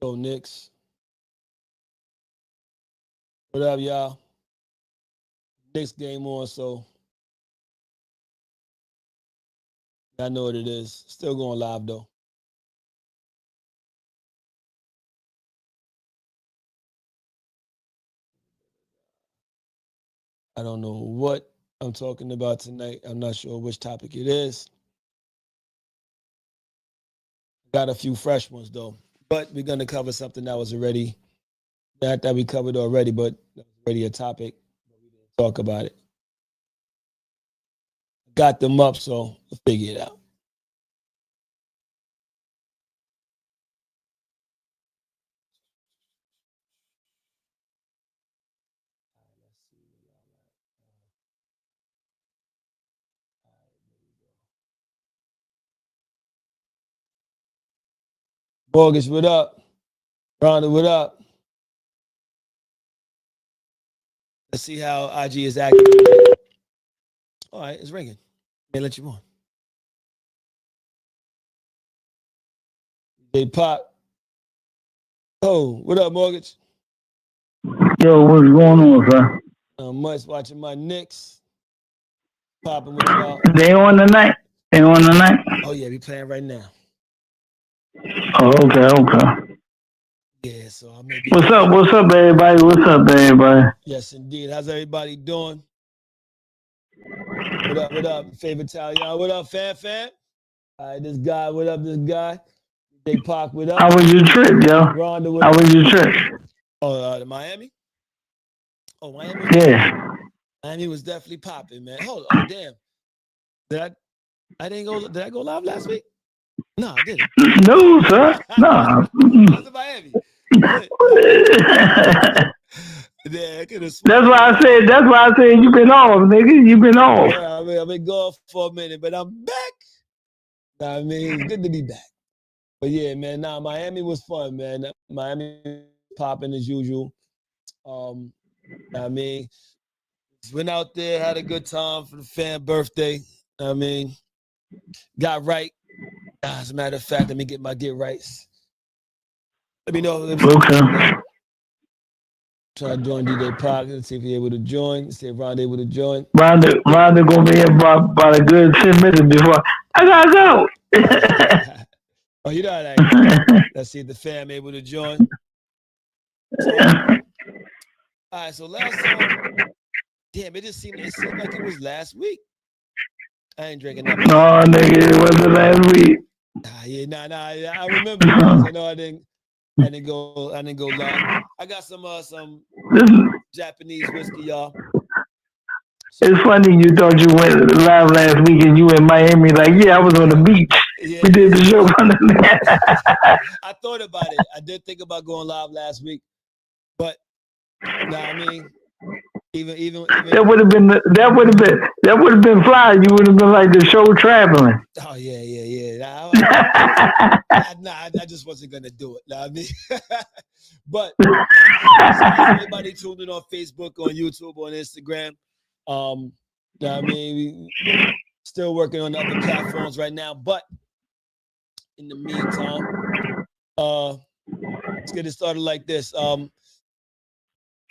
Go Knicks. What up, y'all? Knicks game on, so I know what it is. Still going live though. I don't know what I'm talking about tonight. I'm not sure which topic it is. Got a few fresh ones though, but we're gonna cover something that was already that we covered already, but that was already a topic. But we didn't talk about it. Got them up, so we'll figure it out. Mortgage, what up? Rhonda, what up? Let's see how IG is acting. All right, it's ringing. Can't let you on. They pop. Oh, what up, Mortgage? Yo, what's going on, sir? Much watching my Knicks. Popping with y'all. They on tonight? They on tonight? Oh, yeah, we playing right now. Oh, okay. Yeah, so I may be. What's up, everybody? Yes, indeed. How's everybody doing? What up? Favorite Italian. What up, fan? All right, this guy, what up, this guy? Big Pac, what up? How was your trip, yo? Rhonda, How was your trip? Oh, Miami? Oh, Miami? Yeah. Miami was definitely popping, man. Hold on, damn. Did I go live last week? No, I didn't. No, sir. No. I was in Miami. Yeah, that's why I said you been off, nigga. You been off. Yeah, I mean, I've been gone for a minute, but I'm back. I mean, it's good to be back. But yeah, man, Miami was fun, man. Miami popping as usual. I mean, went out there, had a good time for the fan birthday. I mean, got right. As a matter of fact, let me get my get rights. Let me know. Okay. Try to join DJ Park. Let's see if he's able to join. See if Ron able to join. Rhonda gonna be here about a good 10 minutes before I gotta go. Oh, you know that. Let's see if the fam able to join. So, all right, so last time, damn, it seemed like it was last week. I ain't drinking that much. No, nigga, it wasn't last week. I remember. I know I didn't go live. I got some Japanese whiskey, y'all. It's funny you thought you went live last week and you in Miami. Like, yeah, I was on the beach. Yeah, we did the show from the I thought about it. I did think about going live last week, but I mean, even that would have been fly. You would have been like the show traveling. Oh yeah. I just wasn't gonna do it. I mean, but everybody tuned in on Facebook, on YouTube, on Instagram. I mean, we still working on other platforms right now, but in the meantime, let's get it started like this.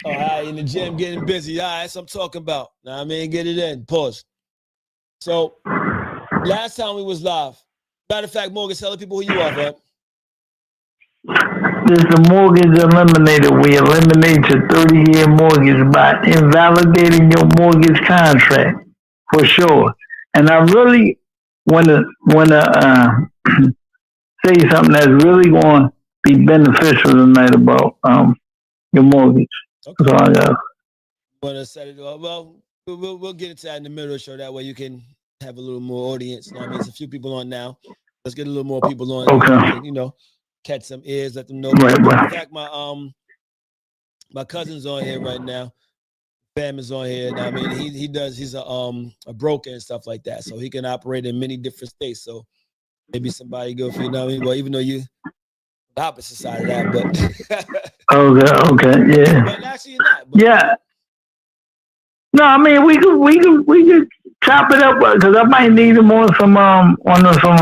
All right, in the gym, getting busy. All right, that's what I'm talking about. Now, I mean, get it in. Pause. So, last time we was live. Matter of fact, Morgan, tell the people who you are, man. This is the Mortgage Eliminator. We eliminate your 30-year mortgage by invalidating your mortgage contract, for sure. And I really want to say something that's really going to be beneficial tonight about your mortgage. Okay. So I got. Want to set it up? Well, we'll get into that in the middle of the show. That way you can have a little more audience. You know what I mean, there's a few people on now. Let's get a little more people on. Okay. You know, catch some ears, let them know. Right. In fact, my cousin's on here right now. Bam is on here. I mean, he's a broker and stuff like that, so he can operate in many different states. So maybe somebody go for, you know what I mean? Well, even though you the opposite side of that, but okay, yeah. But actually, you're not. But, yeah. No, I mean we could chop it up because I might need them on some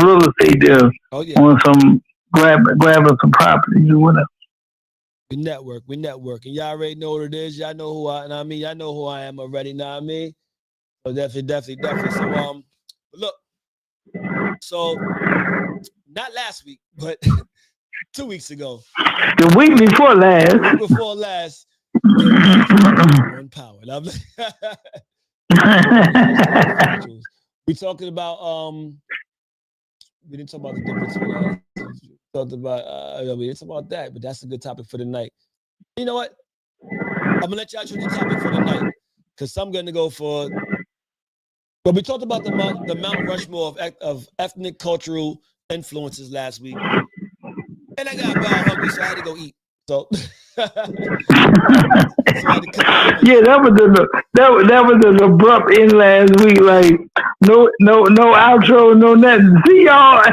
real estate deals. Oh yeah. On some grabbing some properties or whatever. We network, and y'all already know what it is. Y'all know who I, and I mean, y'all know who I am already. Know what I mean? So definitely. So look, so not last week, but 2 weeks ago, The week before last, on power. And I'm Factuals. We talking about we didn't talk about the difference between talked about we didn't talk about that, but that's a good topic for the night. You know what? I'm gonna let y'all choose the topic for the night because I'm gonna go for. But we talked about the Mount Rushmore of ethnic cultural influences last week, and I got about hungry, so I had to go eat. So, so I had to cut my lunch. Yeah, that was an abrupt end last week. Like no outro, no nothing. See y'all.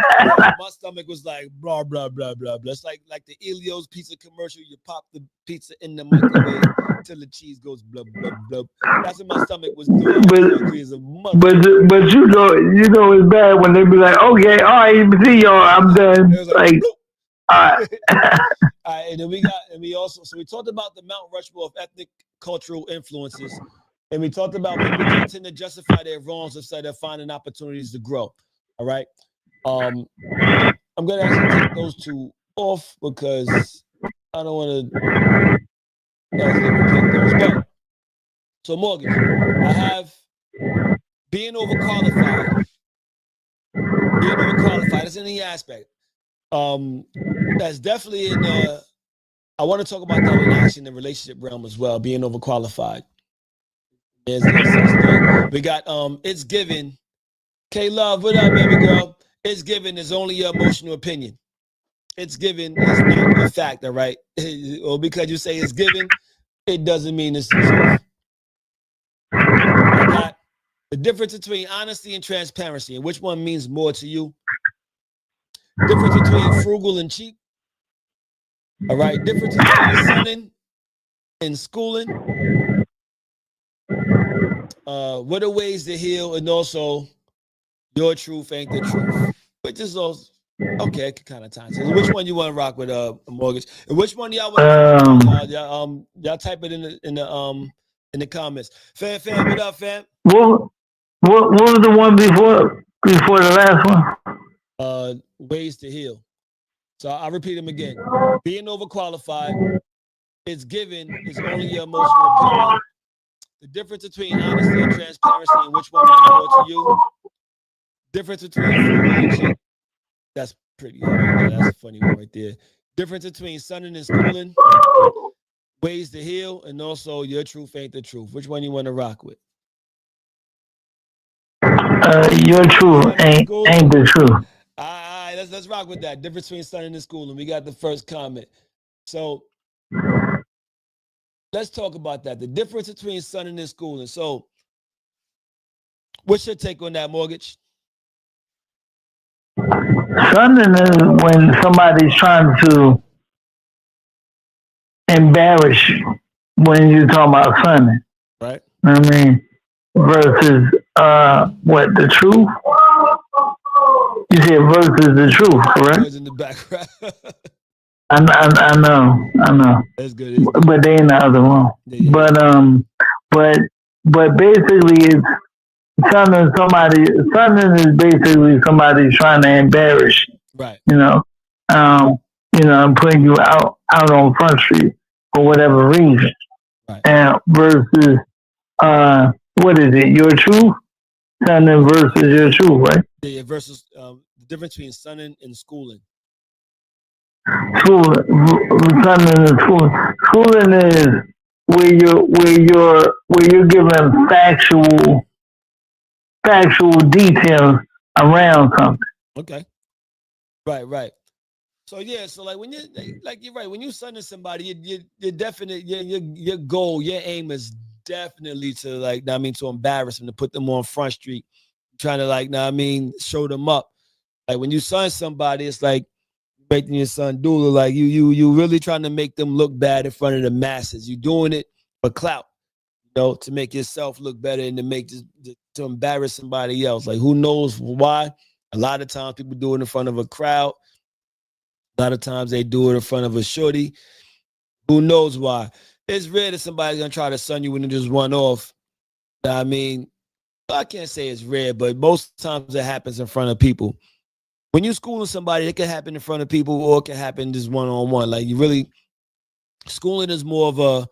My stomach was like blah blah blah blah blah. It's like the Elio's pizza commercial. You pop the pizza in the microwave till the cheese goes blub blub blub. That's what my stomach was doing. I was hungry as a mother. But you know it's bad when they be like, okay, all right, see y'all, I'm done. It was like all right. All right, and then we talked about the Mount Rushmore of ethnic cultural influences, and we talked about people that tend to justify their wrongs instead of finding opportunities to grow. All right, I'm gonna actually take those two off because I don't want to repeat those. But so mortgage, I have being overqualified. Being overqualified is in the aspect. That's definitely in the. I want to talk about that in actually in the relationship realm as well, being overqualified. There's no such thing. We got it's given. K Love, what up, baby girl? It's given is only your emotional opinion. It's given is not a fact, all right? Or because you say it's given, it doesn't mean it's the truth. I got the difference between honesty and transparency, and which one means more to you? Difference between frugal and cheap. All right, difference between sunning and schooling. What are ways to heal, and also your truth ain't the truth, which is also okay. It can kind of time. So which one you want to rock with, mortgage, and which one y'all want? Y'all type it in the comments. Fam, what up, fam? What was the one before the last one? Ways to heal. So I'll repeat them again. Being overqualified, it's given, is only your emotional opinion. The difference between honesty and transparency, and which one means more to you. Difference between frugal and cheap. That's pretty good. Right? That's a funny one right there. Difference between sunning and schooling. Ways to heal, and also your truth ain't the truth. Which one you want to rock with? Your truth ain't the truth. All right, let's rock with that. Difference between sunning and schooling. We got the first comment. So let's talk about that. The difference between sunning and schooling. So what's your take on that, mortgage? Sunning is when somebody's trying to embarrass you when you talk about sunning. Right. I mean, versus what the truth? You said versus the truth, correct? In the background. I know. That's good. But they in the other room. Yeah. But basically, it's sunning. Sunning is basically somebody trying to embarrass you. Right. And putting you out on Front Street for whatever reason. Right. And versus what is it? Your truth? Sunning versus your truth, right? Yeah, versus the difference between sunning and schooling. Schooling and schooling. Schooling is where you're given factual details around something. Okay. Right. So yeah, so like when you're right, when you sunning somebody, you're definite. Your goal, your aim is definitely to to embarrass them, to put them on Front Street, trying to show them up. Like when you sun somebody, it's like making your son doula. Like you really trying to make them look bad in front of the masses. You doing it for clout, to make yourself look better and to embarrass somebody else. Like who knows why? A lot of times people do it in front of a crowd. A lot of times they do it in front of a shorty. Who knows why? It's rare that somebody's gonna try to sun you and then just run off. I mean, I can't say it's rare, but most times it happens in front of people. When you're schooling somebody, it can happen in front of people or it can happen just one-on-one. Like you really schooling is more of a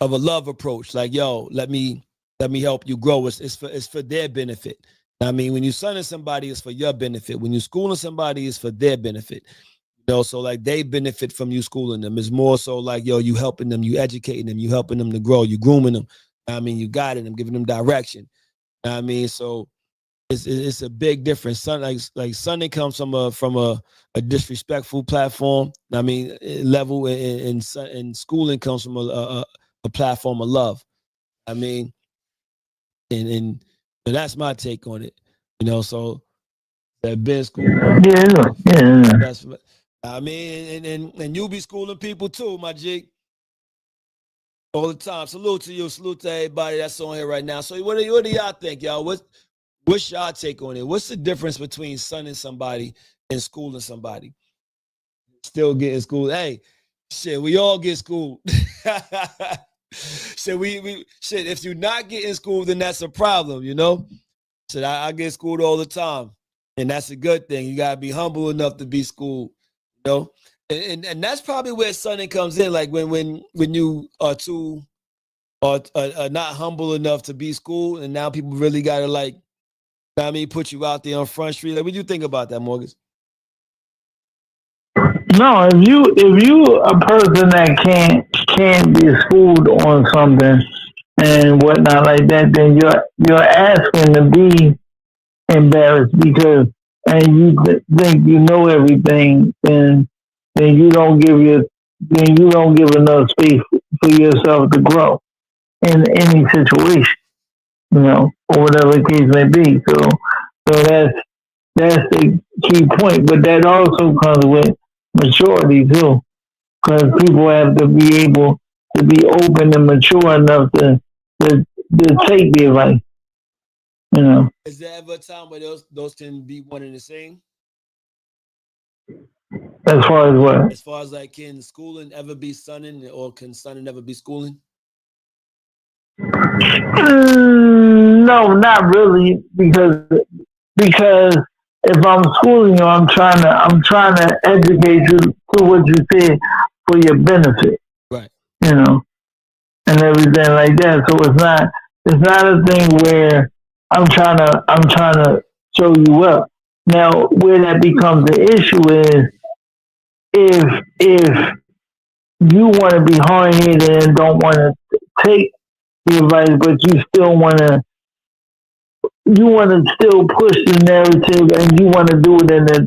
love approach. Like, yo, let me help you grow. It's for their benefit. I mean, when you sunning somebody, it's for your benefit. When you schooling somebody, it's for their benefit. You know, so like they benefit from you schooling them. It's more so like, yo, you helping them, you educating them, you helping them to grow, you grooming them. I mean, you guiding them, giving them direction. I mean, so it's a big difference. Like Sunday comes from a disrespectful platform. I mean, level and schooling comes from a platform of love. I mean, and that's my take on it. You know, so that been school. Yeah. That's I mean, and you be schooling people too, my jig. All the time. Salute to you. Salute to everybody that's on here right now. So what do y'all think, y'all? What's y'all take on it? What's the difference between sunning somebody and schooling somebody? Still getting schooled. Hey, shit, we all get schooled. Shit, shit, if you're not getting schooled, then that's a problem, you know? Shit, I get schooled all the time. And that's a good thing. You gotta be humble enough to be schooled, you know? And that's probably where sunning comes in. Like when you are too or not humble enough to be schooled, and now people really gotta like, I mean, put you out there on Front Street. Like, what do you think about that, Morgan? No, if you a person that can't be schooled on something and whatnot like that, then you're asking to be embarrassed because and you think you know everything, then you don't give enough space for yourself to grow in any situation, or whatever the case may be. So that's the key point. But that also comes with maturity too, because people have to be able to be open and mature enough to take the advice. You know, Is there ever a time where those can be one and the same? as far as what. As far as like, can schooling ever be sunning, or can sunning ever be schooling? No, not really, because if I'm schooling you, I'm trying to educate you to what you said for your benefit, Right. you know, and everything like that. So it's not a thing where I'm trying to show you up. Now, where that becomes the issue is if you want to be hard headed and don't want to take the advice, but you want to still push the narrative and you want to do it in a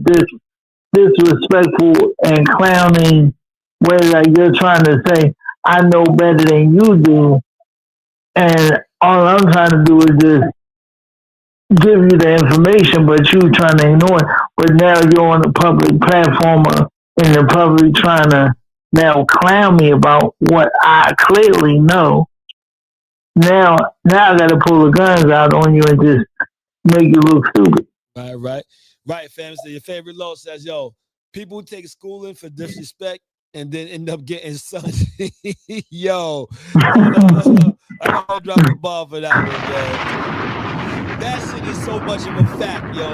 disrespectful and clowning way, like you're trying to say, I know better than you do, and all I'm trying to do is just give you the information, but you trying to ignore it. But now you're on a public platform in the public trying to now clown me about what I clearly know. Now I got to pull the guns out on you and just make you look stupid. Right, fam. So your favorite law says, yo, people take schooling for disrespect and then end up getting sun. Yo, I gotta drop a ball for that one, man. That shit is so much of a fact, yo.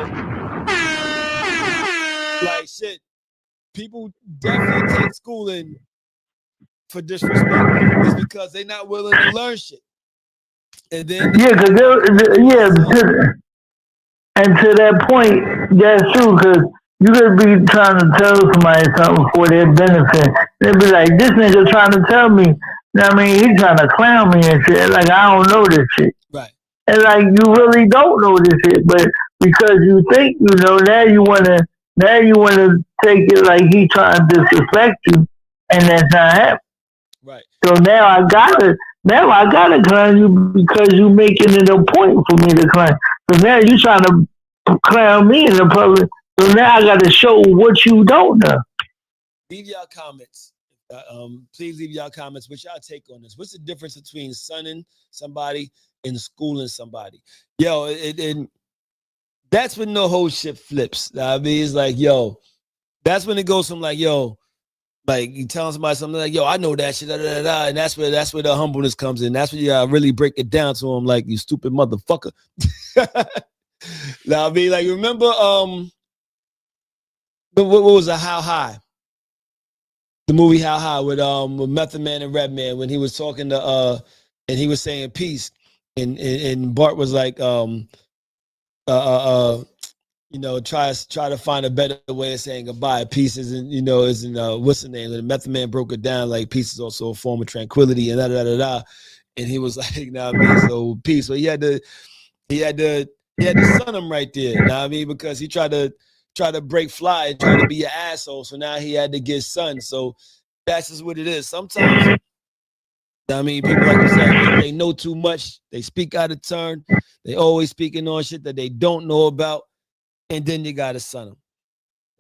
Like shit, people definitely take schooling for disrespect. It's because they're not willing to learn shit. And then Yeah, and to that point, that's true, because you could be trying to tell somebody something for their benefit. They'd be like, this nigga trying to tell me, I mean, he's trying to clown me and shit. Like, I don't know this shit. right. And like, you really don't know this shit, but because you think you know, now you wanna take it like he trying to disrespect you, and that's not happening. Right. So now I gotta clown you because you making it a point for me to clown. So now you trying to clown me in the public. So now I gotta show what you don't know. Leave y'all comments. Please leave y'all comments. What's y'all take on this? What's the difference between sunning somebody and schooling somebody? Yo, and that's when the whole shit flips. I mean, it's like, yo, that's when it goes from like, yo, Like you telling somebody something like, "Yo, I know that shit," da, da, da, da, and that's where the humbleness comes in. That's where you gotta really break it down to them, like you stupid motherfucker. Now, I mean, like remember, what was a How High? The movie How High with Method Man and Redman when he was talking to and he was saying peace, and Bart was like uh uh, uh try to find a better way of saying goodbye. Peace isn't, isn't what's the name? And the Method Man broke it down like peace is also a form of tranquility and da da da da. And he was like, "Nah, I mean, so peace." So he had to sun him right there. Now I mean, because he tried to break fly and try to be an asshole. So now he had to get sun. So that's just what it is. Sometimes, I mean, people like you said, they know too much. They speak out of turn. They always speaking on shit that they don't know about, and then you gotta sun them.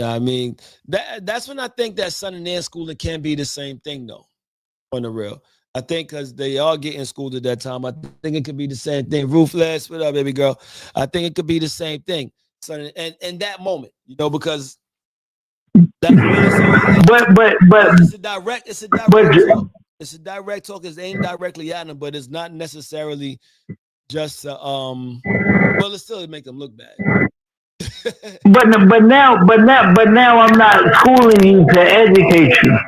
I mean, that's when I think that sunning and schooling can be the same thing, though. On the real, I think because they are getting schooled at that time. I think it could be the same thing. Ruthless, what up, baby girl? I think it could be the same thing. Sunning and that moment, because that's really so. It's a direct. It's a but direct talk. It's a direct talk. It's aimed directly at them, but it's not necessarily just to well, it's still to make them look bad. but now I'm not schooling you to educate you.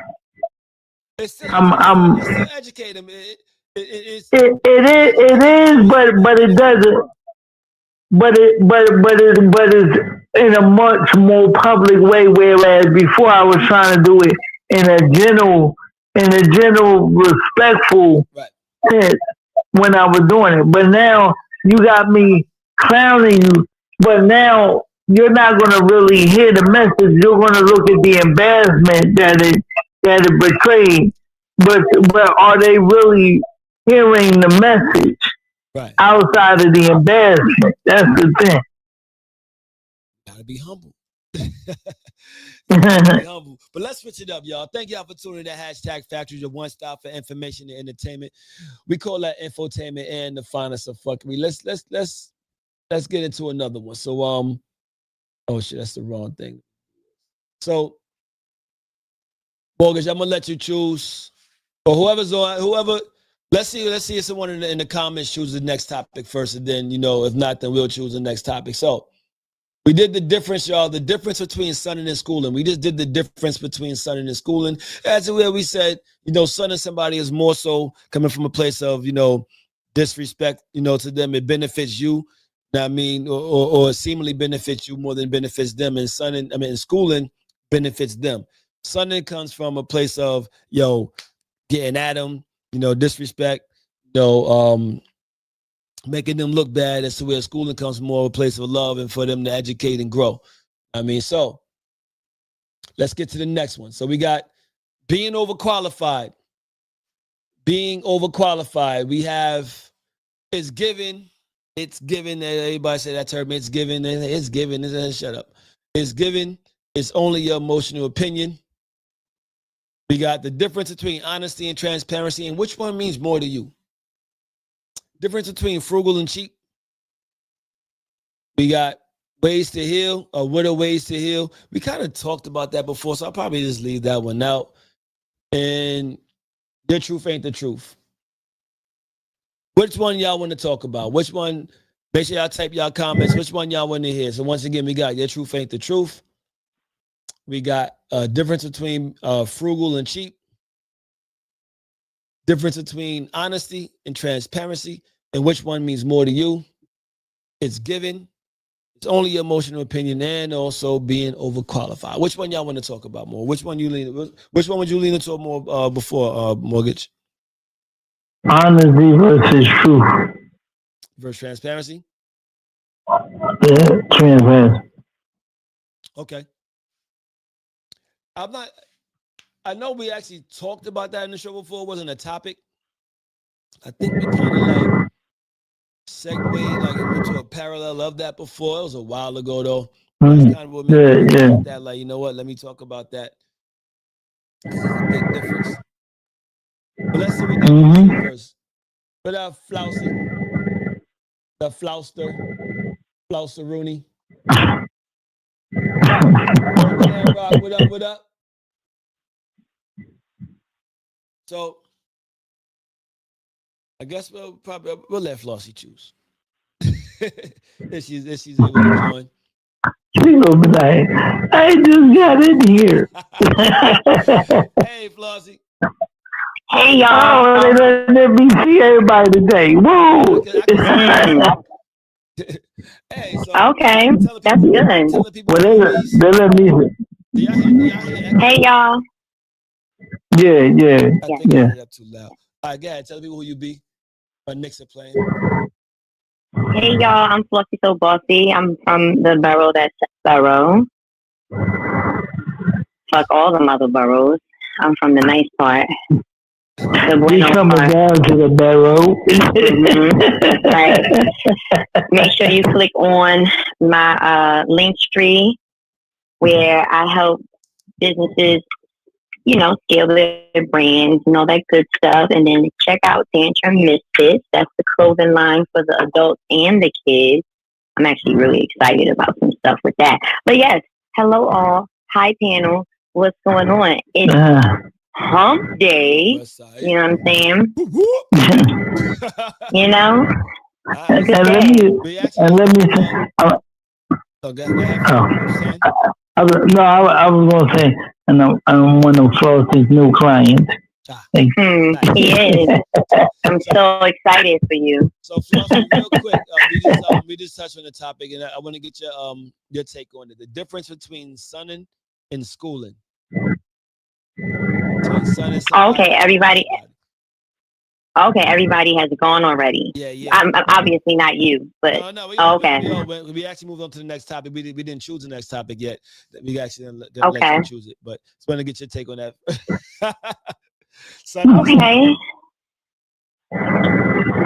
It's still educating. It's I'm still educate them. It's it educating them is, in a but it positive way. doesn't. But it's in a much more public way. Whereas before I was trying to do it in a general respectful Right. sense when I was doing it. But now you got me clowning you. But now you're not going to really hear the message. You're going to look at the embarrassment that it betrayed. But are they really hearing the message Right. outside of the embarrassment? That's the thing. Gotta be humble. You gotta be humble. But let's switch it up, y'all. Thank y'all for tuning in to hashtag Factories, your one stop for information and entertainment. We call that infotainment and the finest of fuckery. Let's get into another one. So oh shit, that's the wrong thing. So Mortgage, I'm gonna let you choose. Or whoever's on whoever let's see if someone in the comments chooses the next topic first, and then if not, then we'll choose the next topic. So we did the difference, y'all. The difference between sunning and schooling. We just did the difference between sunning and schooling. As where we said, sunning somebody is more so coming from a place of, disrespect, to them. It benefits you. I mean, or seemingly benefits you more than benefits them. And schooling benefits them. Sunning comes from a place of, getting at them, disrespect, making them look bad. That's where schooling comes from more of a place of love and for them to educate and grow. So let's get to the next one. So we got being overqualified. Being overqualified. We have it's given. It's given. Everybody say that term. It's given. It's given. Shut up. It's given. It's only your emotional opinion. We got the difference between honesty and transparency, and which one means more to you? Difference between frugal and cheap. We got ways to heal, or what are ways to heal. We kind of talked about that before, so I'll probably just leave that one out. And your truth ain't the truth. Which one y'all want to talk about? Which one? Make sure y'all type y'all comments. Which one y'all want to hear? So once again, we got your truth ain't the truth. We got a difference between frugal and cheap. Difference between honesty and transparency, and which one means more to you. It's given. It's only your emotional opinion, and also being overqualified. Which one y'all want to talk about more? Which one you lean? Which one would you lean into more before Mortgage? Honesty versus truth. Versus transparency. Yeah, transparency. Okay. I'm not. I know we actually talked about that in the show before. It wasn't a topic. I think we kind of like segue like into a parallel of that before. It was a while ago though. That's kind of what made me Yeah. think that, like, you know what? Let me talk about that because there's a big difference. But let's see what they want to say Mm-hmm. first. But Flousy, the Flouster, Flouster Rooney. Rock, what up? What up? So I guess we'll let Flossie choose. if she's able to join. She gonna be like, I just got in here. Hey, Flossie. Hey Oh, y'all. they let me see everybody today. Woo! I can see you Mm, now. Hey, so okay, telling that's people good. telling people Well, who you be. they let me see. Do y'all hear Hey echo? y'all. Yeah, yeah, I Yeah. think I yeah. hit it up too loud. All right, go ahead. Tell people who you be. Or Knicks are playing. Hey y'all. I'm Fluffy So Bossy. I'm from the borough that's borough. Fuck all the mother boroughs. I'm from the nice part, the We bueno coming part. down to the barrel. hmm Right. Make sure you click on my link tree where I help businesses, scale their brands and all that good stuff. And then check out Tantrum Misfits. That's the clothing line for the adults and the kids. I'm actually really excited about some stuff with that. But yes, hello all. Hi panel. What's going on? It's hump day. West Side. You know what I'm saying? Whoop, whoop. You know? All right, Look at and let that. me we actually and just let me. moved on. Uh, Oh, go ahead, oh, Flo. What you saying? I was gonna say, and I'm one of Flossie's new clients. Ah, Like, nice. He is. I'm So, so excited for you. so Flossie, real quick, we just touched on the topic, and I want to get your take on it. The difference between sunning and schooling. Between sunning Okay, somebody and schooling everybody. somebody. Okay, everybody has gone already. Yeah, yeah. I'm obviously not you, but No, we all went. okay, We actually moved on to the next topic. We didn't choose the next topic yet. We actually gonna let you okay, choose it. But just want to get your take on that. Sunning and schooling. okay.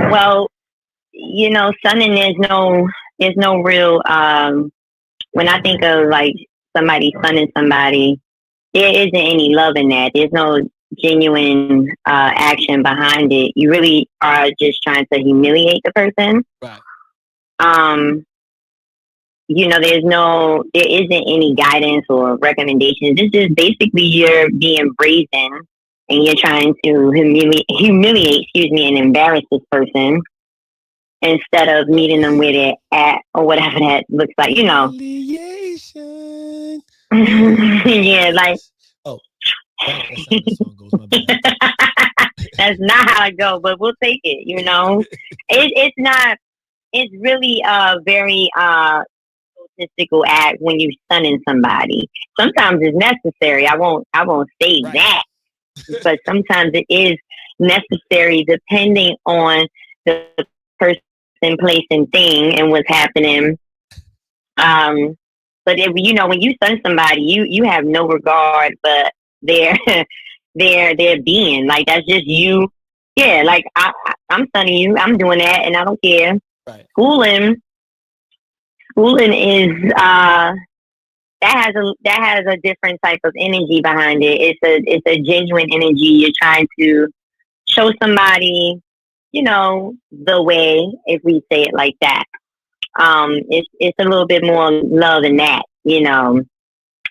Well, sunning there's no real. When I think of like somebody sunning somebody, there isn't any love in that. There's no genuine action behind it. You really are just trying to humiliate the person. Right. Um, there isn't any guidance or recommendations. This is basically you're being brazen and you're trying to humiliate, and embarrass this person instead of meeting them where they're at or whatever that looks like, Humiliation. Yeah, like Oh, that's how the song goes. My bad. that's not how it goes, but we'll take it. It's not. It's really a very statistical act when you're stunning somebody. Sometimes it's necessary. I won't say Right. that, but sometimes it is necessary depending on the person, place, and thing and what's happening. Um, but if when you stun somebody, you have no regard but their their being. Like that's just you. Yeah, like I'm stunning you. I'm doing that, and I don't care. Right. Schooling, schooling is that has a different type of energy behind it. It's a genuine energy. You're trying to show somebody, the way, if we say it like that. It's a little bit more love than that.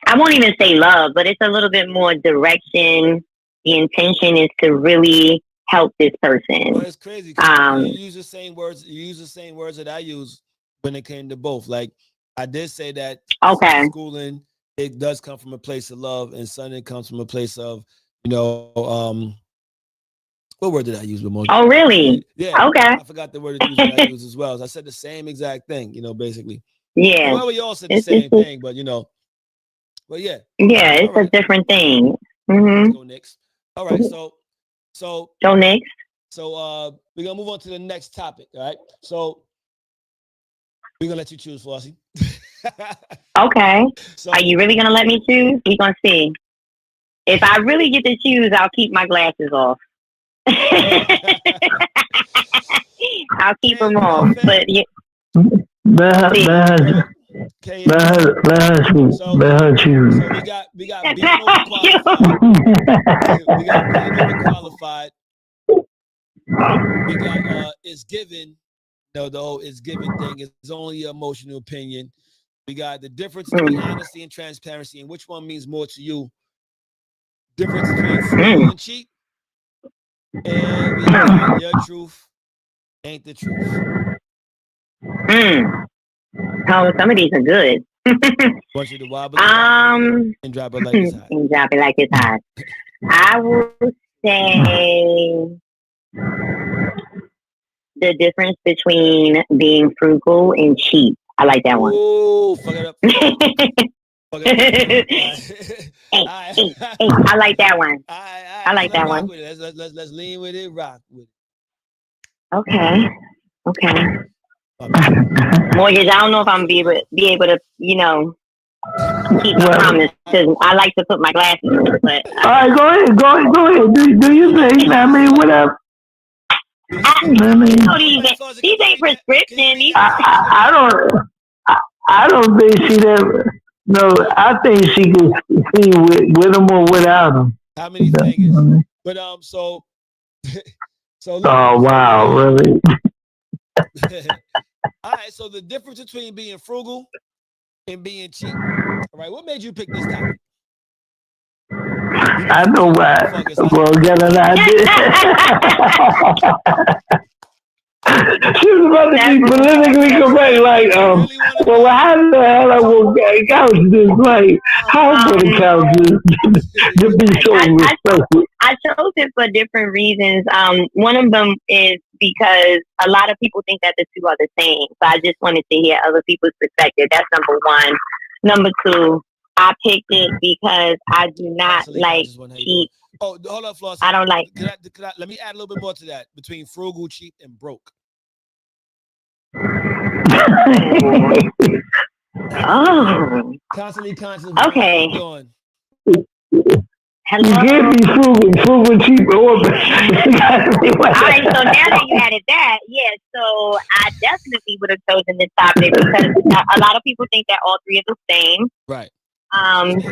I won't even say love, but it's a little bit more direction. The intention is to really help this person. Well, it's crazy because you use the same words. You use the same words that I use when it came to both. Like I did say that Okay. schooling, it does come from a place of love, and sunning comes from a place of, you know, what word did I use with most? Oh, really? Yeah, Okay. I forgot the word that I used as well. So I said the same exact thing, basically. Yeah. Well, we all said the It's, same it's, thing, but but yeah. yeah, All it's a right, different thing. let's Mm-hmm. go next. All right, so Go next. we're gonna move on to the next topic. All right, so we're gonna let you choose, Flossie. Okay. So Are you really gonna let me choose? We gonna see. If I really get to choose, I'll keep my glasses off. I'll keep them off. But yeah, let see. her, KM, let her choose. so Let her choose. so we got being overqualified. We got being overqualified. We got it's given. No, the whole it's given thing is only an emotional opinion. We got the difference between Mm, honesty and transparency, and which one means more to you. Difference between steal mm. and cheat, And we got your truth ain't the truth. Mm. Oh, some of these are good. Want you to wobble it, wobble it, and drop it like it's hot. And drop it like it's hot. I will say the difference between being frugal and cheap. I like that one. Ooh, fuck it up. Fuck it up. Hey, I like that one. I like that one. With it. Let's lean with it, rock with it. Okay. Mortgage, I don't know if I'm be able to, keep my promise because I like to put my glasses on. But all right, go ahead. Do you think? I mean, whatever. These ain't prescription. I don't think she'd ever. No, I think she could see with him or without him. How many fingers? But so look, oh wow, really? All right, so the difference between being frugal and being cheap. All right, what made you pick this topic? I know why. Well, get an idea. She was about to be politically correct, like, well, how the hell I will couch this? Like, how can I couch this to be so respectful? I chose it for different reasons. One of them is because a lot of people think that the two are the same. So I just wanted to hear other people's perspective. That's number one. Number two, I picked it because I do not like cheap. Oh, hold on, Floss. I don't like. Let me add a little bit more to that between frugal, cheap, and broke. Oh. Constantly conscious. Okay. Hello? You can't be frugal, cheap, or all right, so now that you added that, so I definitely would have chosen this topic because a lot of people think that all three are the same. Right.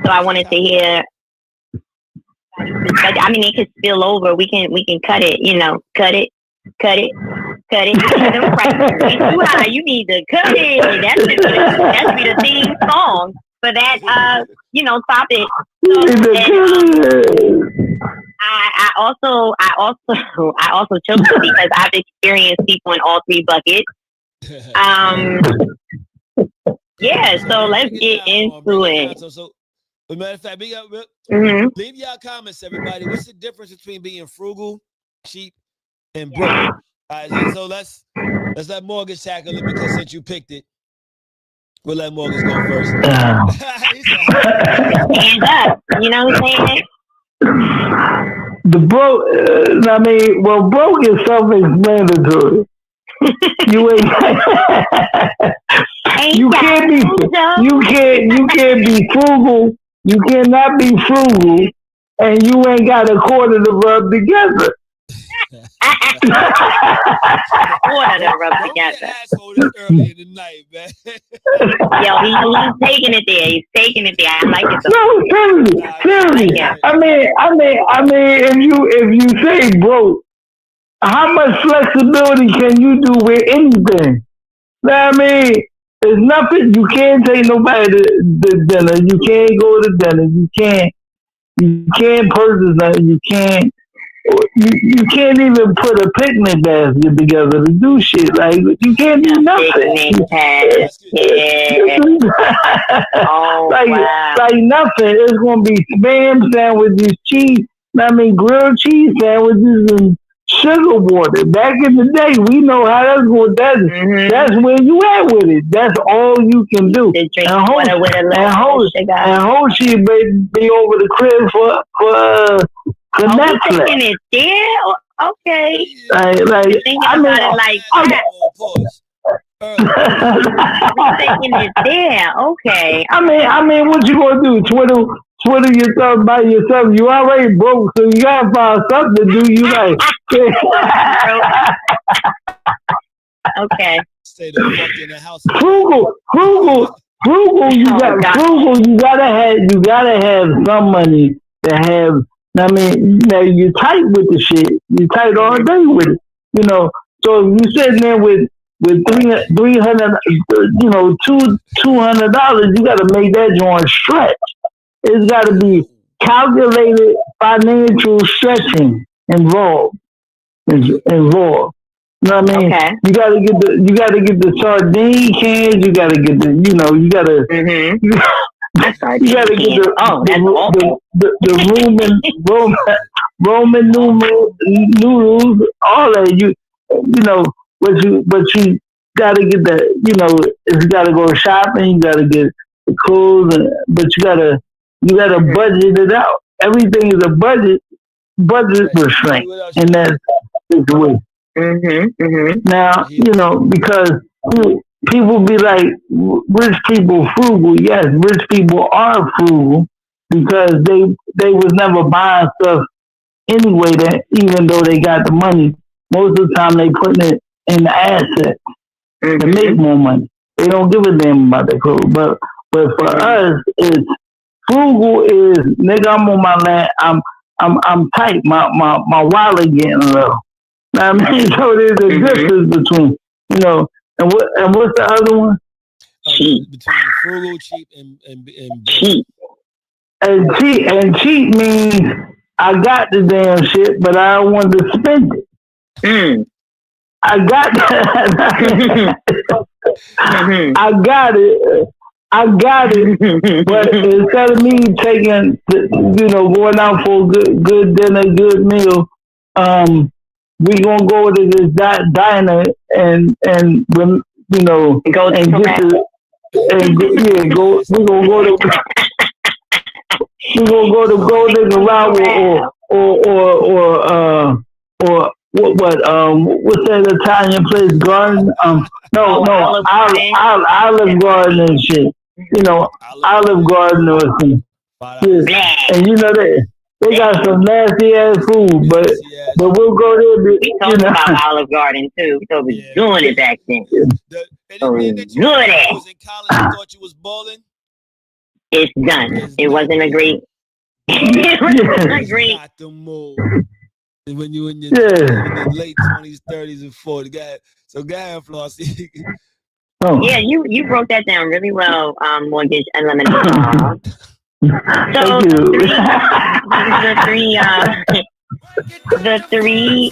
So I wanted to hear. I mean, it could spill over. We can cut it. Cut it. Too high. You need to cut it. That should be the theme song for that. Topic. So, I also chose it because I've experienced people in all three buckets. So let's get into it. So, as a matter of fact, leave y'all comments, everybody. What's the difference between being frugal, cheap, and broke? All right, so let's let Mortgage tackle it because since you picked it, we'll let Mortgage go first. Stand up. You know what I'm saying? The broke, broke is self-explanatory. You can't be frugal. You cannot be frugal, and you ain't got a quarter to rub together. Quarter to rub together. Early in the night, man. Yo, he's taking it there. He's taking it there. I like it. No, seriously. I mean, if you say broke, how much flexibility can you do with anything? I mean, there's nothing. You can't take nobody to dinner. You can't go to dinner. You can't purchase nothing. You can't even put a picnic basket together to do shit. Like, you can't do nothing. Like nothing. It's gonna be spam sandwiches, cheese. Grilled cheese sandwiches and sugar water. Back in the day, we know how that's going. That's where you at with it. That's all you can do. And Hoshi be over the crib for Netflix. It there? Okay. Thinking it there. Okay. I mean, what you gonna do? Twiddle your thumb by yourself. You already broke, so you gotta find something to do. You like. Okay. Stay the fuck in the house. Frugal. You gotta have some money to have. You're tight with the shit. You're tight all day with it. So if you sitting there with $300, $200, you gotta make that joint stretch. It's gotta be calculated financial stretching involved. involved. You know what I mean? Okay. You gotta get the sardine cans. You gotta get the you gotta I started you gotta get thinking, oh, that's awful. the Roman noodles, all that. You know, but you gotta get the if you gotta go shopping, you gotta get the clothes, but you gotta budget it out. Everything is a budget Right. See restraint, what else and you that's got? the way. Now, He, because people be like, rich people frugal. Yes, rich people are frugal because they was never buying stuff anyway. That even though they got the money, most of the time they putting it in the asset to make more money. They don't give a damn about their clothes. But for us, it's frugal is nigga. I'm on my land. I'm tight. My wallet getting low. I mean, so there's a difference between, and what's the other one? between frugal, cheap, and broke. Cheap. And cheap means I got the damn shit, but I don't want to spend it. I got that. I got it. I got it. But instead of me taking, going out for a good dinner, good meal, we gonna go to this diner and Go and to get to yeah go. We gonna go to Golden Corral or what's that Italian place? Garden no Olive Garden and shit. Olive Garden or something. Yeah. Blah. And they got some nasty ass food, Nasty ass. but we'll go there. We talked about Olive Garden too. So we was doing it back then. Anything that you was in college and thought you was balling, It's done. It wasn't a great. It wasn't a great. not the move. When you in your late 20s, 30s, and 40s, so go ahead, Flossie. Yeah, you broke that down really well, Mortgage Unlimited. So the three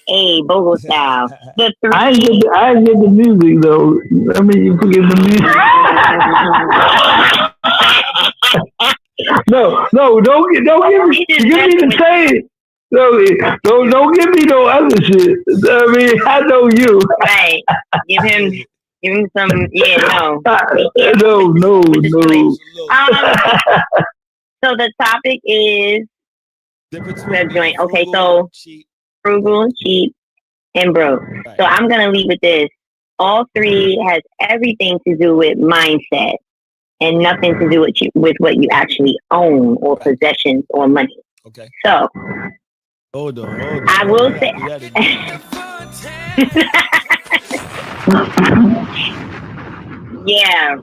hey, Bogle style. The three. I ain't get the music though. I mean, you forget the music. No, don't give me the same. No, don't give me no other shit. I mean, I know you. Right. Give him some. Yeah, no. No. So the topic is the joint. Okay, so frugal, cheap, and broke. Right. So I'm gonna leave with this. All three has everything to do with mindset and nothing to do with what you actually own or possessions or money. Okay. So hold on. I will say. Yeah.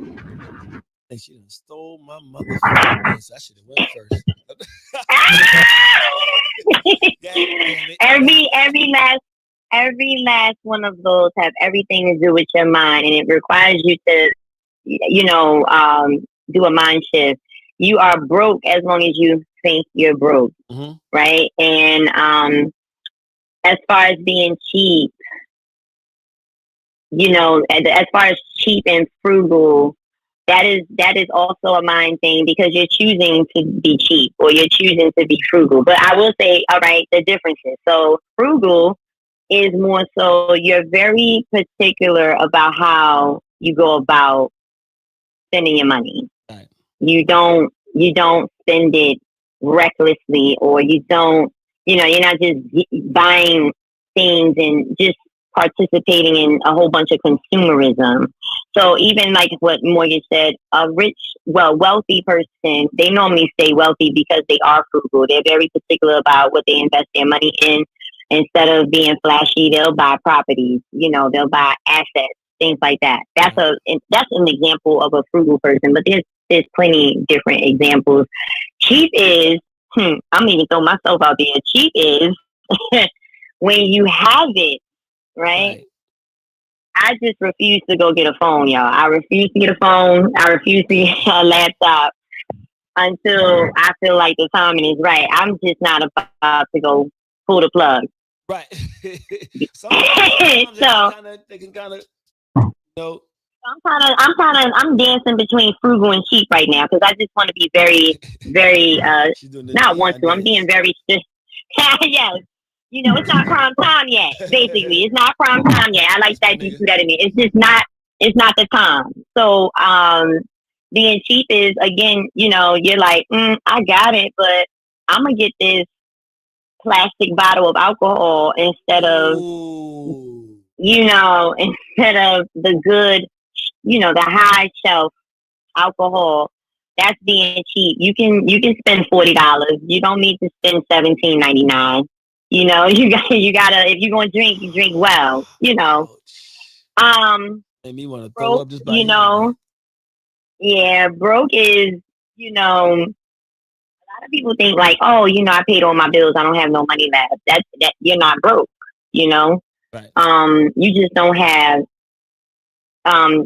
And she done stole my motherfucking ass. I should have went first. every last one of those have everything to do with your mind, and it requires you to, do a mind shift. You are broke as long as you think you're broke, right? And as far as being cheap, as far as cheap and frugal, that is also a mind thing because you're choosing to be cheap or you're choosing to be frugal. But I will say, all right, the differences. So frugal is more so you're very particular about how you go about spending your money. Right. You don't spend it recklessly, or you don't, you're not just buying things and just participating in a whole bunch of consumerism. So even like what Morgan said, a wealthy person, they normally stay wealthy because they are frugal. They're very particular about what they invest their money in. Instead of being flashy, they'll buy properties, they'll buy assets, things like that. That's an example of a frugal person, but there's plenty different examples. Cheap is, I'm even throw myself out there. Cheap is when you have it, right? I just refuse to go get a phone, y'all. I refuse to get a phone. I refuse to get a laptop until I feel like the timing is right. I'm just not about to go pull the plug. Right. sometimes So they can kind of, you know. I'm dancing between frugal and cheap right now because I just want to be very, very, She's doing the not want Dion to. I'm dance. being very, yeah. You know, it's not prime time yet. Basically, it's not prime time yet. I like That's my that you nigga. threw that in me. It's just not. It's not the time. So, being cheap is again. You know, you're like, I got it, but I'm gonna get this plastic bottle of alcohol instead of, Ooh. instead of the good, the high shelf alcohol. That's being cheap. You can spend $40. You don't need to spend $17.99. You gotta if you're gonna drink, you drink well. Ouch. Made me want to throw Broke. up just by hearing that. Yeah, broke is a lot of people think like, oh, I paid all my bills. I don't have no money left. That you're not broke. You know, Right. you just don't have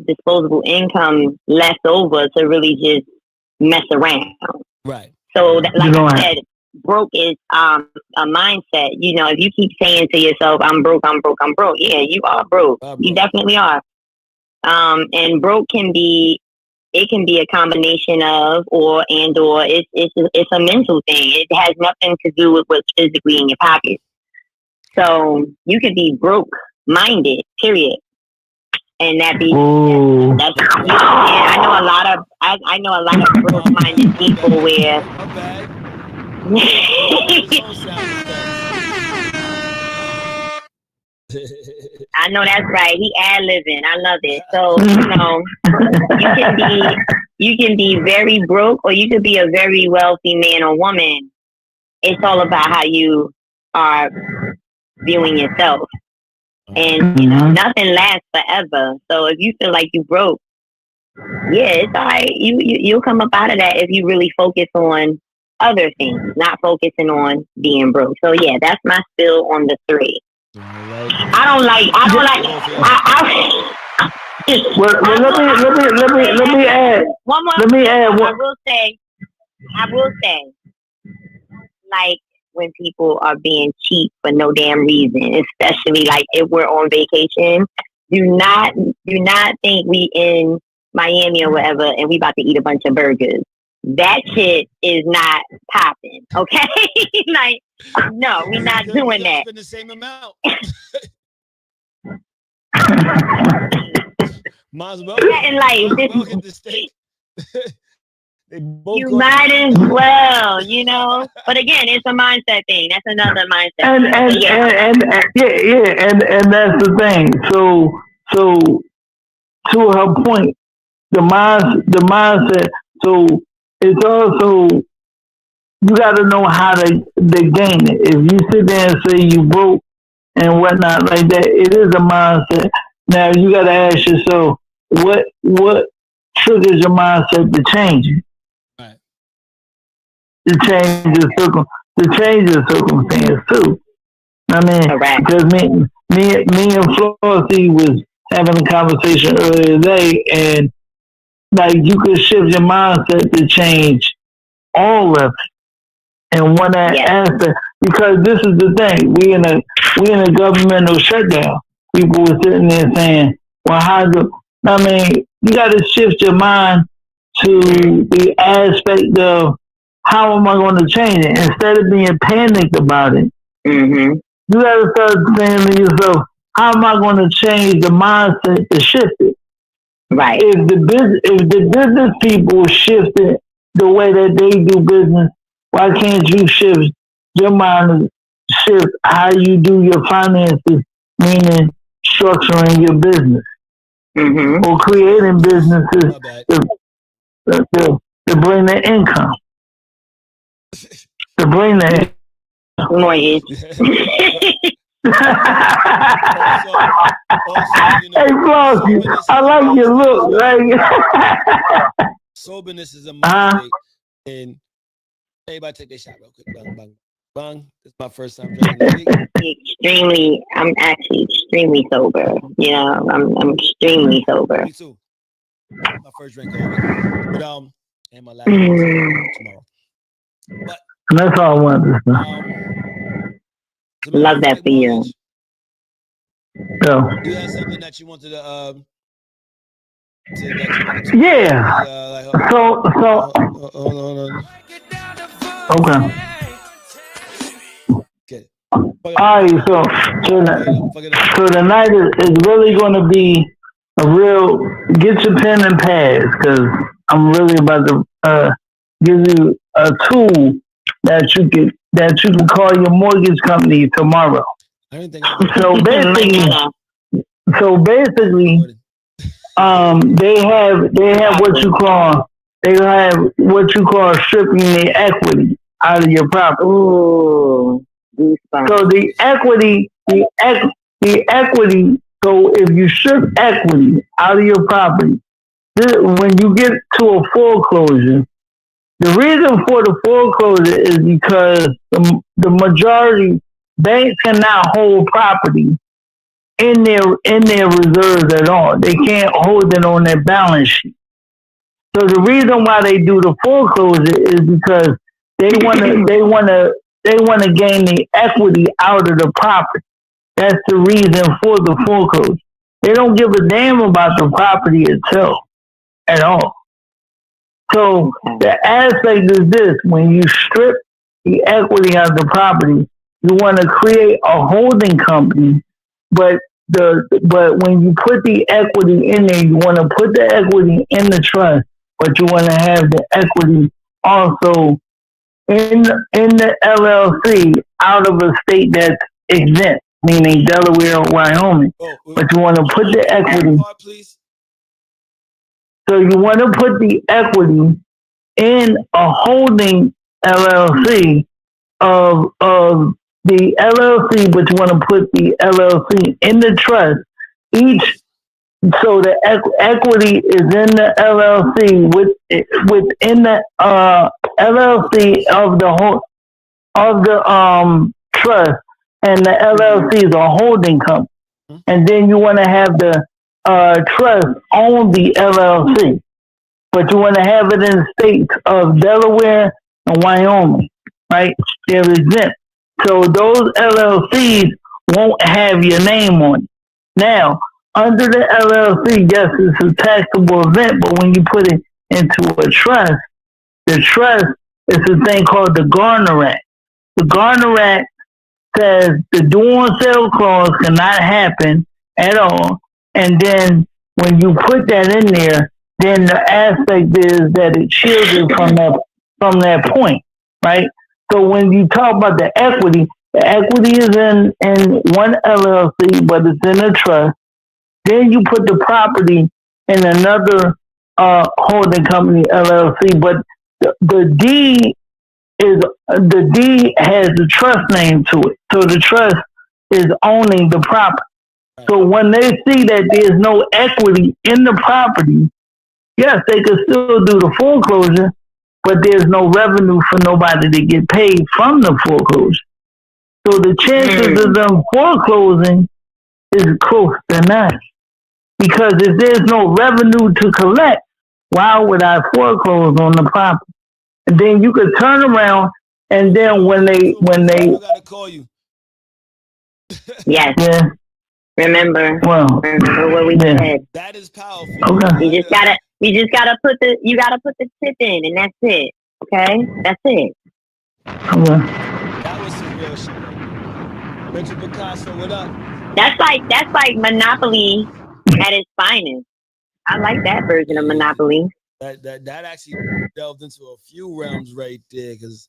disposable income left over to really just mess around. Right. So, like I said, broke is a mindset. If you keep saying to yourself, "I'm broke, I'm broke, I'm broke," yeah, you are broke. You definitely are. And broke can be a combination of or it's a mental thing. It has nothing to do with what's physically in your pocket. So you could be broke minded, period. And that be that's I know a lot of broke minded people where My bad. His own sound effects. I know that's right. He ad libbing. I love it. So you can be very broke, or you could be a very wealthy man or woman. It's all about how you are viewing yourself, and nothing lasts forever. So if you feel like you broke, yeah, it's all right. You'll come up out of that if you really focus on other things, not focusing on being broke. So yeah, that's my spill on the three. I don't like. Let me add. One more. Let me add. I will say, like when people are being cheap for no damn reason, especially like if we're on vacation. Do not think we in Miami or whatever and we about to eat a bunch of burgers. That shit is not popping. Okay, like no, we're not doing that. Spend the same amount. Might as well. Hit the steak. You might as well, But again, it's a mindset thing. That's another mindset. And that's the thing. So to her point, the mindset. So it's also you got to know how to gain it. If you sit there and say you broke and whatnot like that, it is a mindset. Now you got to ask yourself what triggers your mindset to change it. Right. To change the circumstance too. I mean, because me and Flossie was having a conversation earlier today, and like you could shift your mindset to change all of it in one aspect. Because this is the thing, we in a governmental shutdown. People were sitting there saying, "Well, how do?" I mean, you got to shift your mind to the aspect of how am I going to change it instead of being panicked about it. Mm-hmm. You got to start saying to yourself, how am I going to change the mindset to shift it? Right. If the business people shifted the way that they do business, why can't you shift your mind, shift how you do your finances, meaning structuring your business or creating businesses to bring the income, to bring the mortgage. Hey, Flossie, I like your look, right? Soberness is a mind state, and everybody take their shot real quick. Bang, bang, bang. This is my first time drinking this week. I'm actually extremely sober. I'm extremely sober. Me too. My first drink all week, but and my last drink tomorrow. But that's all I wanted to say. Love that for you. So You had something that you wanted to yeah. So hold on. okay. Okay. All right. So tonight is really going to be a real. Get your pen and pads because I'm really about to give you a tool that you can call your mortgage company tomorrow. I didn't think I was So basically, they have what you call stripping the equity out of your property. Ooh, So the equity. So if you strip equity out of your property, when you get to a foreclosure, the reason for the foreclosure is because the majority banks cannot hold property in their reserves at all. They can't hold it on their balance sheet. So the reason why they do the foreclosure is because they wanna gain the equity out of the property. That's the reason for the foreclosure. They don't give a damn about the property itself at all. So the aspect is this: when you strip the equity out of the property, you want to create a holding company, but but when you put the equity in there, you want to put the equity in the trust, but you want to have the equity also in the LLC out of a state that's exempt, meaning Delaware or Wyoming. But you want to put the equity. So you want to put the equity in a holding LLC of the LLC, but you want to put the LLC in the trust. Each so the equity is in the LLC within the LLC of the whole of the trust, and the LLC is a holding company. And then you want to have the trust own the LLC, but you want to have it in the states of Delaware and Wyoming, right? They're exempt. So those LLCs won't have your name on it. Now, under the LLC, yes, it's a taxable event, but when you put it into a trust, the trust is a thing called the Garner Act. The Garner Act says the due on sale clause cannot happen at all. And then when you put that in there, then the aspect is that it shields it from that point, right? So when you talk about the equity is in one LLC, but it's in a trust. Then you put the property in another holding company LLC, but the deed has the trust name to it. So the trust is owning the property. So when they see that there's no equity in the property, yes, they could still do the foreclosure, but there's no revenue for nobody to get paid from the foreclosure. So the chances of them foreclosing is close to none. Because if there's no revenue to collect, why would I foreclose on the property? And then you could turn around and then when they I gotta call you. Yes. Yeah. Remember what we said. That is powerful. Okay. You just gotta put the tip in, and that's it. Okay, that's it. Okay. That was some real shit. Richard Picasso, what up? That's like Monopoly at its finest. I like that version of Monopoly. That actually delved into a few realms right there, because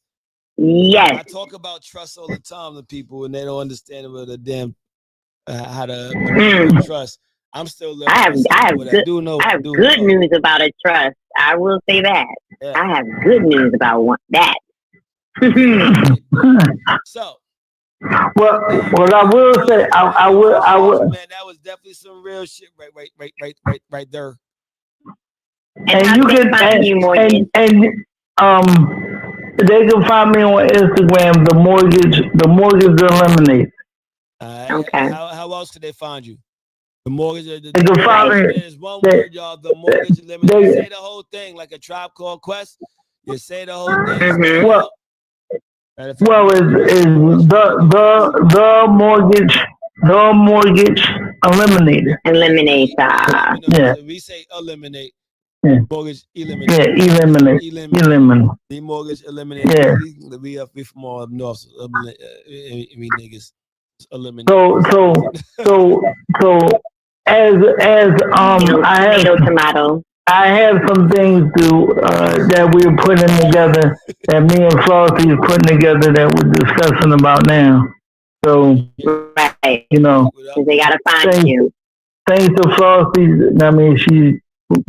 yes, I talk about trust all the time to people, and they don't understand what the damn how to trust. I'm still learning. I have good news about a trust. I will say that. Yeah. I have good news about that. So, well, I will say, I will. Man, that was definitely some real shit, right there. And you can they can find me on Instagram. The mortgage eliminated. Okay. How else could they find you? The mortgage. They can find me. There's one word, y'all. The mortgage eliminated. Say the whole thing like a Tribe Called Quest. You say the whole thing. Well, Well, is the mortgage eliminator. Eliminator. Yeah, So we say eliminate, yeah, mortgage eliminate. yeah. Eliminate. The mortgage eliminate. Yeah. We from all up north. So we niggas eliminate. So, so as Tomato. I have some things that we're putting together that me and Flossie is putting together that we're discussing about now. So, Right. you know, They gotta find thanks, you. thanks to Flossie, I mean, she's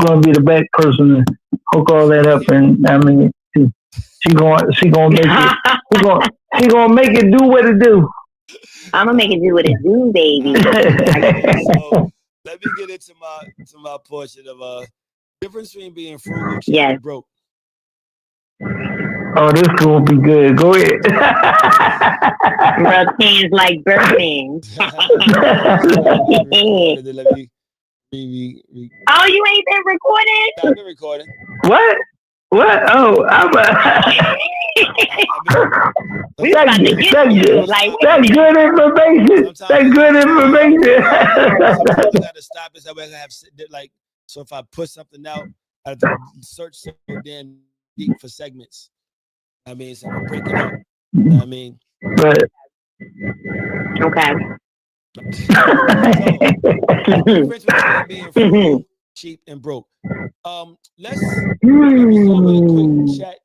going to be the back person to hook all that up, and I mean, she gonna make it. She gonna make it do what it do. I'm gonna make it do what it do, baby. So let me get into my portion of difference between being frugal, cheap, Yes. and broke. Oh, this gonna be good. Go ahead. Rub hands like birthing. Oh, you ain't been recorded? I've been recording. What? Oh, We about to get you. Like, that's good information. That's good information. Sometimes I gotta stop it. So I have like, so if I put something out, I have to search so damn deep for segments. I mean, so I'm breaking up. You know what I mean, But okay. So, difference between being frugal, cheap, and broke. Let me start with a quick chat.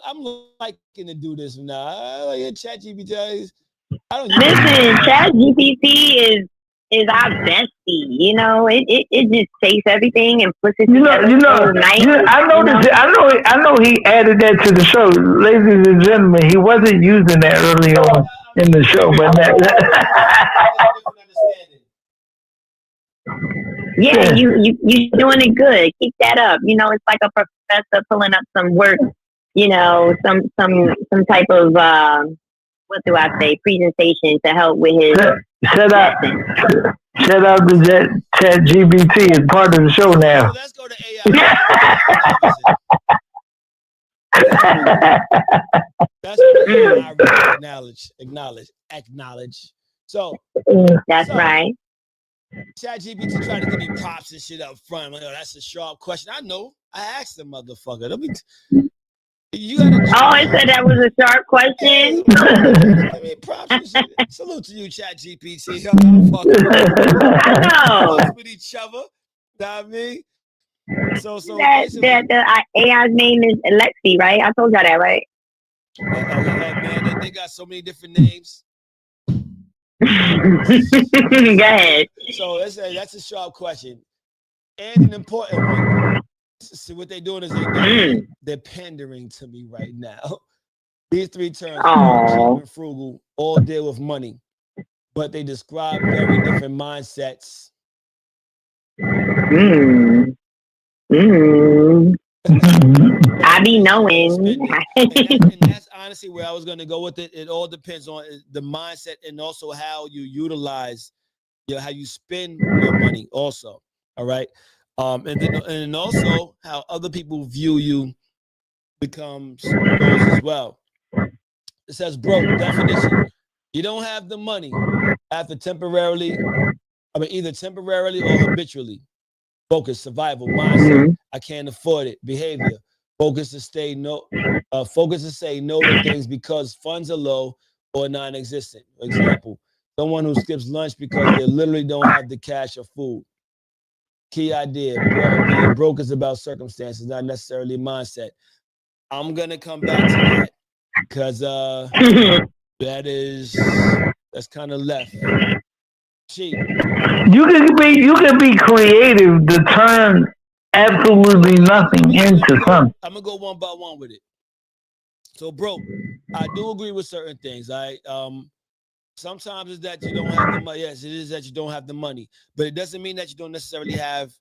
I'm liking to do this now. I like chat GPT. I don't Listen, Chat GPT is our bestie. You know, it just takes everything and puts it together. I know he added that to the show. Ladies and gentlemen, he wasn't using that early on in the show, but yeah, you doing it good. Keep that up. You know, it's like a professor pulling up some work. You know, some type of what do I say, presentation to help with his Shout out to Chat GBT as part of the show now. So let's go to AI. That's what I acknowledge. So that's right. Chat GPT trying to give me props and shit up front. I'm like, oh, that's a sharp question. I know. I asked the motherfucker. I said that was a sharp question. Give me props and shit. Salute to you, Chat GPT. I know. Fuck with each other. Know what I mean? So the AI's name is Alexi, right? I told y'all that, right? Man, they got so many different names. Go ahead. So that's a sharp question and an important one. So what they're doing is they're pandering to me right now. These three terms, cheap and frugal, all deal with money, but they describe very different mindsets. I be knowing. And that's honestly where I was going to go with it. It all depends on the mindset and also how you utilize, how you spend your money also. All right. And also how other people view you becomes goes as well. It says broke definition. You don't have the money after either temporarily or habitually. Focus, survival, mindset. I can't afford it. Behavior. Focus to say no to things because funds are low or non-existent. For example, someone who skips lunch because they literally don't have the cash or food. Key idea. Being broke is about circumstances, not necessarily mindset. I'm gonna come back to that because that's kind of left. Cheap. You can be creative to turn absolutely nothing into something. I'm gonna go one by one with it. So broke, I do agree with certain things. Sometimes it's that you don't have the money. Yes, it is that you don't have the money, but it doesn't mean that you don't necessarily have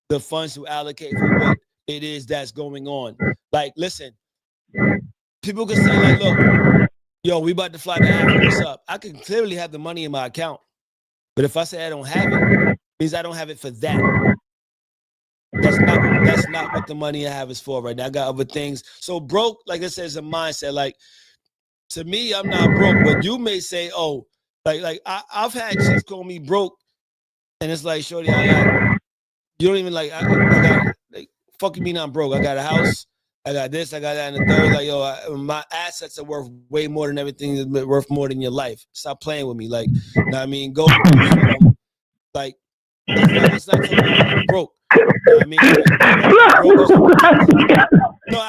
the funds to allocate for what it is that's going on. Like, listen, people can say like, look, yo, we about to fly to Africa. What's up? I can clearly have the money in my account, but if I say I don't have it, it means I don't have it for that. That's not what that's not what the money I have is for right now. I got other things. So broke, like I said, is a mindset. Like to me, I'm not broke, but you may say, oh, I've had chicks call me broke, and it's like, shorty, you don't even like, I got, like, fucking me, not broke. I got a house, I got this, I got that, and the third. Like, yo, my assets are worth way more than everything is worth more than your life. Stop playing with me. Like, you know what I mean? Go, like, let's not talk about broke. You know what I mean? Broke is, no, I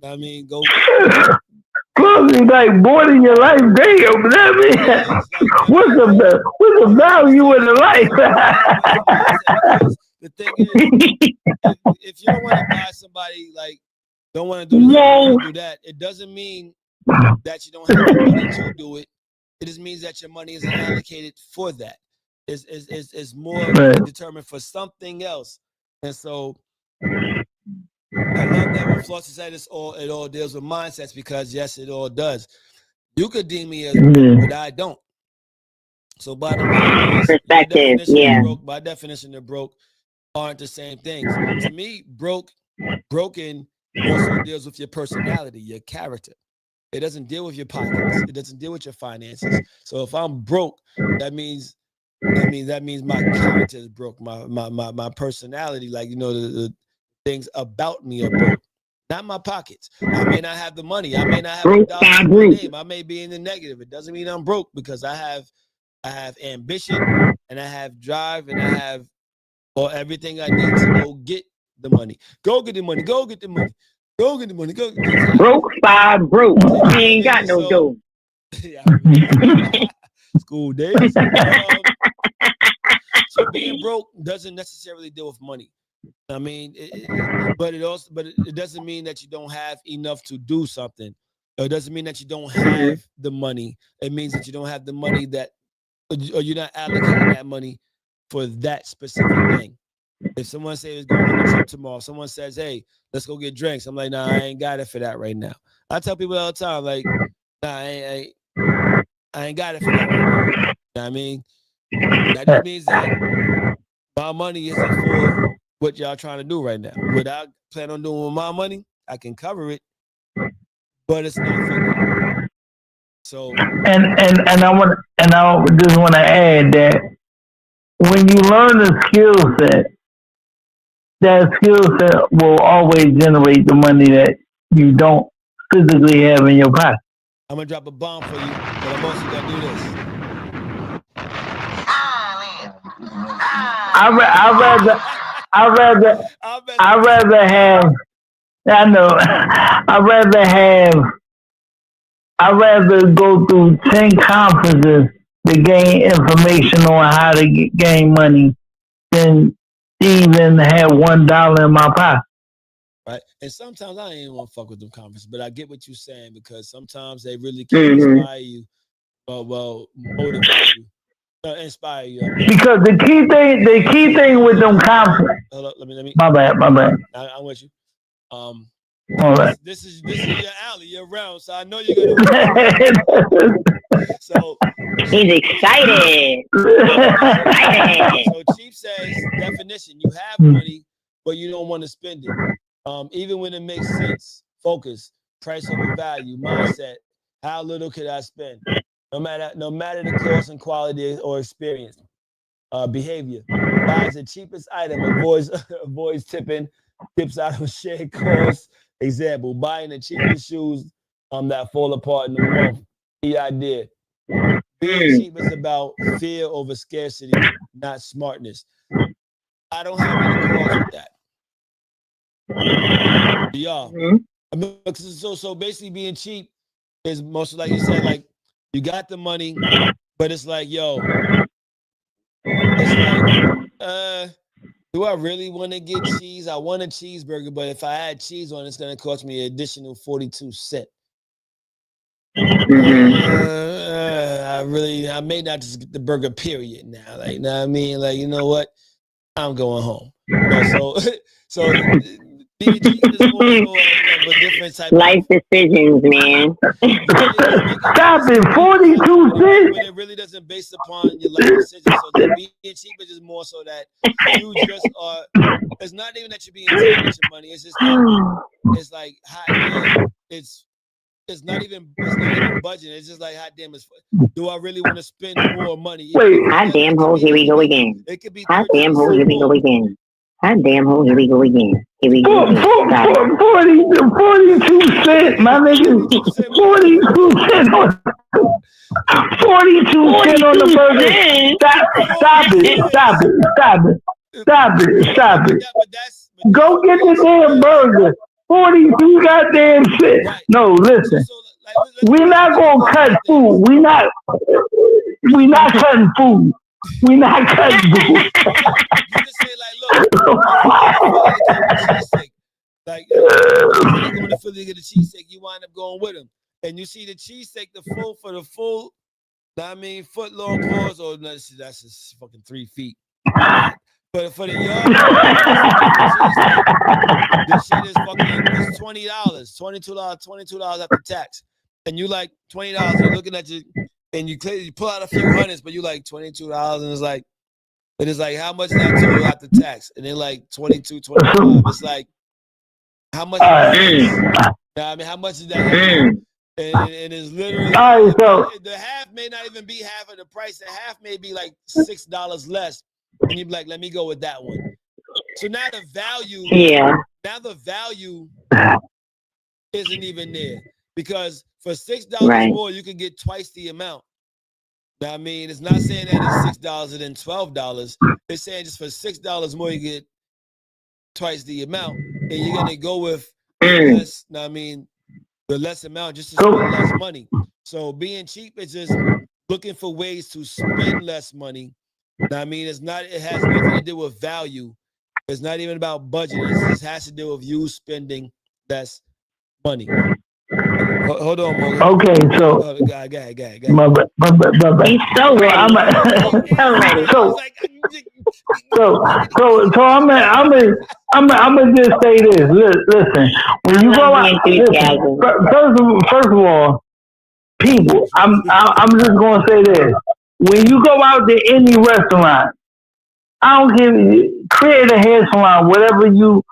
I mean, go. Closing like more than your life. Damn, that mean, what's the value in the life? The thing is, if you don't want to buy somebody, like, don't want to do this, don't want to do that, it doesn't mean that you don't have the money to do it. It just means that your money isn't allocated for that. It's more determined for something else. And so I love that when Flossie said it all deals with mindsets, because yes, it all does. You could deem me as broke, but I don't. So bottom line is, perspective, by definition, they're broke aren't the same things. To me, broken also deals with your personality, your character. It doesn't deal with your pockets. It doesn't deal with your finances. So if I'm broke, that means my character is broke. My personality, like, you know, the things about me are broke. Not my pockets. I may not have the money. I may not have a dollar in my name. I may be in the negative. It doesn't mean I'm broke, because I have ambition, and I have drive, and I have everything I need to go get the money. Go get the money. Go get the money. Go get the money. Go. Broke, broke. He ain't got no dough. School days. So being broke doesn't necessarily deal with money. I mean, but it doesn't mean that you don't have enough to do something. It doesn't mean that you don't have the money. It means that you don't have the money or you're not allocating that money for that specific thing. If someone says going on a trip tomorrow, someone says, hey, let's go get drinks. I'm like, nah, I ain't got it for that right now. I tell people all the time, like, nah, I ain't got it for that right now. You know what I mean? That just means that my money isn't for what y'all trying to do right now. What I plan on doing with my money, I can cover it, but it's not for that. So and I just want to add that when you learn a skill set, that skill set will always generate the money that you don't physically have in your pocket. I'm gonna drop a bomb for you, but I'm also gonna do this. I'd rather have. I know. I'd rather go through 10 conferences to gain information on how to gain money than even have $1 in my pocket. Right. And sometimes I ain't want to fuck with them conferences, but I get what you're saying, because sometimes they really can inspire you, motivate you, inspire you. Because the key thing with them conferences. Hold up, let me. My bad. I'm with you. This is your alley, your round, so I know you're gonna win. So he's excited. So Chief says, definition: you have money, but you don't want to spend it. Even when it makes sense. Focus, price over value, mindset. How little could I spend? No matter the cost and quality or experience. Behavior. Buys the cheapest item, avoids tipping, tips out of shared costs. Example, buying the cheapest shoes that fall apart in a month. The idea. Being cheap is about fear over scarcity, not smartness. I don't have any quarrels with that. Y'all. So basically being cheap is most, like you said, like, you got the money, but it's like, yo, it's like, do I really want to get cheese? I want a cheeseburger, but if I add cheese on, it's going to cost me an additional 42 cents. I may not just get the burger, period, now. Like, you know what I mean? Like, you know what? I'm going home. So Being cheap is more so of a different type life decisions, man. Stop it, 42 cents. When it really doesn't base upon your life decisions. So that being cheap is just more so that you just are. It's not even that you're being tight with your money. It's just that it's like hot damn. It's not even budgeting. It's just like hot damn. Do I really want to spend more money? Wait, Hot damn hole, here we go again. It could be Hot damn hole, here we go again. Hot damn hole, here we go again. Here we go again. 42 cents, my nigga. 42 cents on 42 cents on the burger. Stop it. Go get the damn burger. 42 goddamn cents. No, listen. We're not gonna cut food. We're not cutting food. We're not cutting food. You just say like, look, like going to Philly to get a cheesesteak, you wind up going with him, and you see the cheesesteak, the full, foot long pause, or no, that's just fucking 3 feet. But for the yard, this shit is fucking it's $20, $22 after tax, and you like $20. You're looking at you, and you pull out a few hundreds, but you like $22, and it's like how much is that total after tax? And then like 22, 25. It's like how much? How much is that? And it's literally the half may not even be half of the price. The half may be like $6 less. And you'd be like, let me go with that one. So now the value, isn't even there. Because for $6 more, you can get twice the amount. Now, I mean, it's not saying that it's $6 and then $12. It's saying just for $6 more, you get twice the amount. And you're gonna go with less, the less amount just to spend less money. So being cheap is just looking for ways to spend less money. Now, I mean, it has nothing to do with value. It's not even about budget. It just has to do with you spending less money. Hold on, Mo. Okay, so go ahead. He's so ready. I'm gonna just say this. Listen, when you go out, first of all, people, I'm just gonna say this. When you go out to any restaurant, I don't give you create a hair salon, whatever you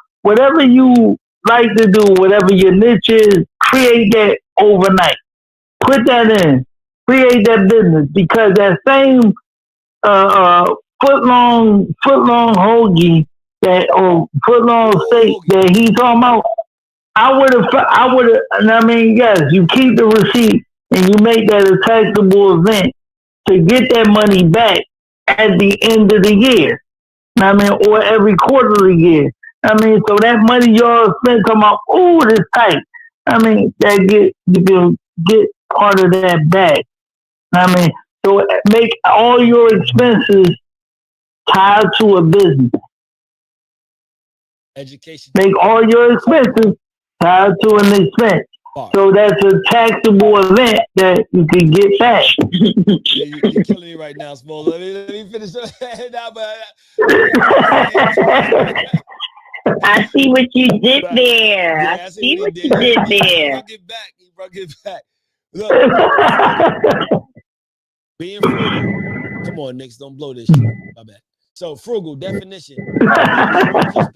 like to do, whatever your niche is, create that overnight. Put that in. Create that business because that same foot long hoagie foot long steak that he's talking about, I would have, yes, you keep the receipt and you make that a taxable event to get that money back at the end of the year. Or every quarter of the year. So that money y'all spent come out, ooh, this tight. That you can get part of that back. So make all your expenses tied to a business. Education. Make all your expenses tied to an expense. So that's a taxable event that you can get back. You're killing me right now, Small. Let me finish now, but I see what you did there. Yeah, I see what you did there. He brought it back. Look, being frugal. Come on, Nix, don't blow this shit. My bad. So frugal definition.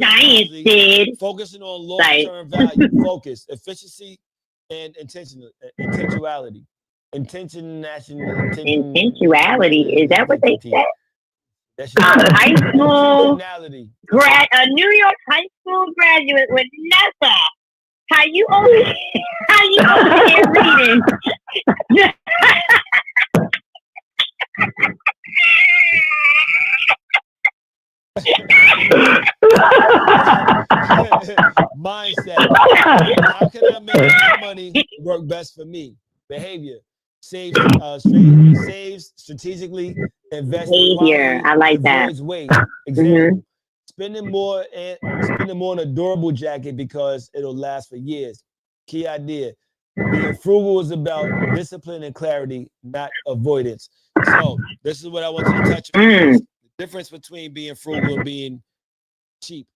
Science did. Focusing on long-term value, focus, efficiency, and intentionality. Intentionality. Is that what they said? High school a New York high school graduate with Nessa. How you over here reading? Mindset. How can I make my money work best for me? Behavior. Saves strategically, invest behavior. I like that. Waste. Example. Spending more on a durable jacket because it'll last for years. Key idea. Being frugal is about discipline and clarity, not avoidance. So this is what I want you to touch on. The difference between being frugal and being cheap.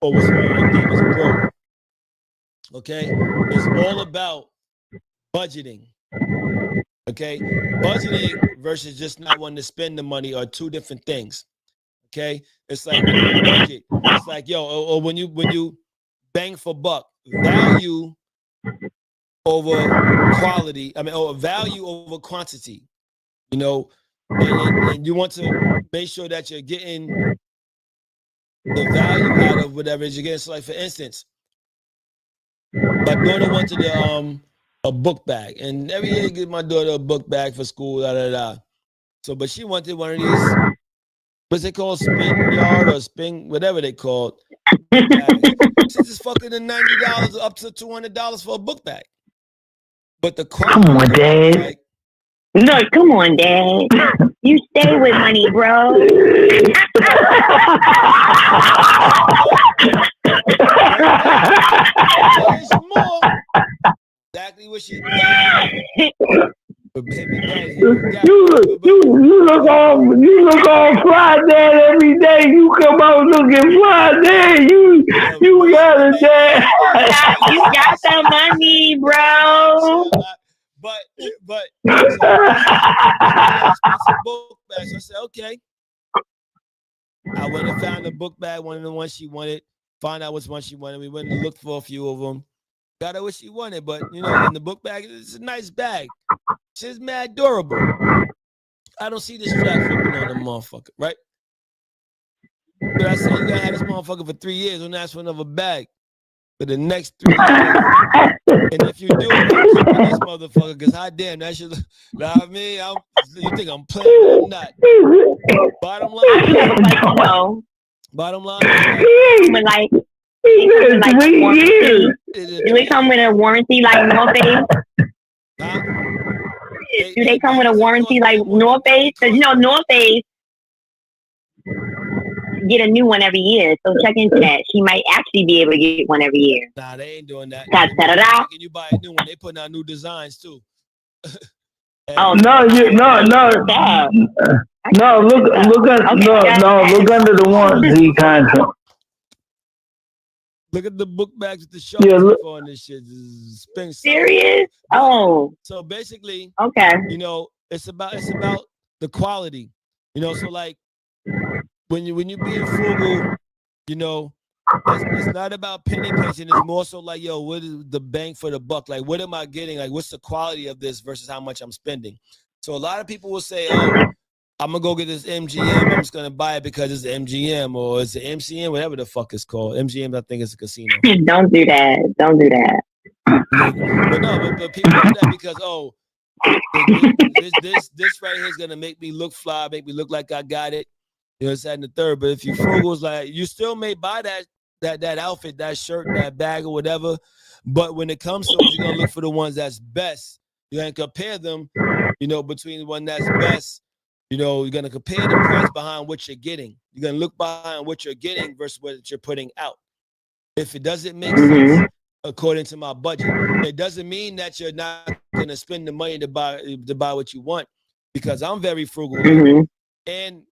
or what's my name is broke. Okay, it's all about budgeting. Okay, budgeting versus just not wanting to spend the money are two different things. Okay, it's like when you budget, it's like or when you bang for buck, value over quality. I mean, or value over quantity. You know, and you want to make sure that you're getting the value out of whatever it is you're getting. So, like for instance, my daughter wanted a book bag, and every year I give my daughter a book bag for school. Da da da. So, but she wanted one of these. What's it called? Spin yard or spin, whatever they call it. Bags. This is fucking $90 up to $200 for a book bag. But the quality. Come on, Dad. Like, no, come on, Dad. You stay with money, bro. There's more. Exactly what she got. But baby, Dad, you look all fly, Dad, every day. You come out looking fly, Dad. You got it, Dad. You got the money, bro. But expensive book bag. So I said, okay. I went and found a book bag, one of the ones she wanted. Find out which one she wanted. We went and looked for a few of them. Got her what she wanted, but in the book bag, it's a nice bag. She's mad durable. I don't see the strap flipping on the motherfucker, right? But I said, you gotta have this motherfucker for 3 years. Don't ask for another bag for the next 3 years. And if you do, I'm keeping this motherfucker, because hot damn, that shit, I mean, you think I'm playing or not? Bottom line, bottom line, like 3 years. Do they come with a warranty like North Face? Huh? Do they come with a warranty like North Face? Because North Face get a new one every year. So check into that. She might actually be able to get one every year. Nah, they ain't doing that. Da-da-da. You buy a new one. They putting out new designs too. No. Look under the warranty contract. Look at the book bags with the sharks on this shit. Serious? Oh. So basically, okay. It's about the quality. So like when you being frugal, it's not about penny pinching. It's more so like, what is the bang for the buck? Like, what am I getting? Like, what's the quality of this versus how much I'm spending? So a lot of people will say, I'm gonna go get this MGM. I'm just gonna buy it because it's the MGM or it's the MCM, whatever the fuck it's called. MGM, I think it's a casino. Don't do that. But people do that because this right here is gonna make me look fly, make me look like I got it. It's that and the third. But if you frugal, it's like you still may buy that outfit, that shirt, that bag, or whatever. But when it comes to it, you're gonna look for the ones that's best. You're gonna compare them, between the one that's best. You're going to compare the price behind what you're getting. You're going to look behind what you're getting versus what you're putting out. If it doesn't make sense, according to my budget, it doesn't mean that you're not going to spend the money to buy what you want, because I'm very frugal. And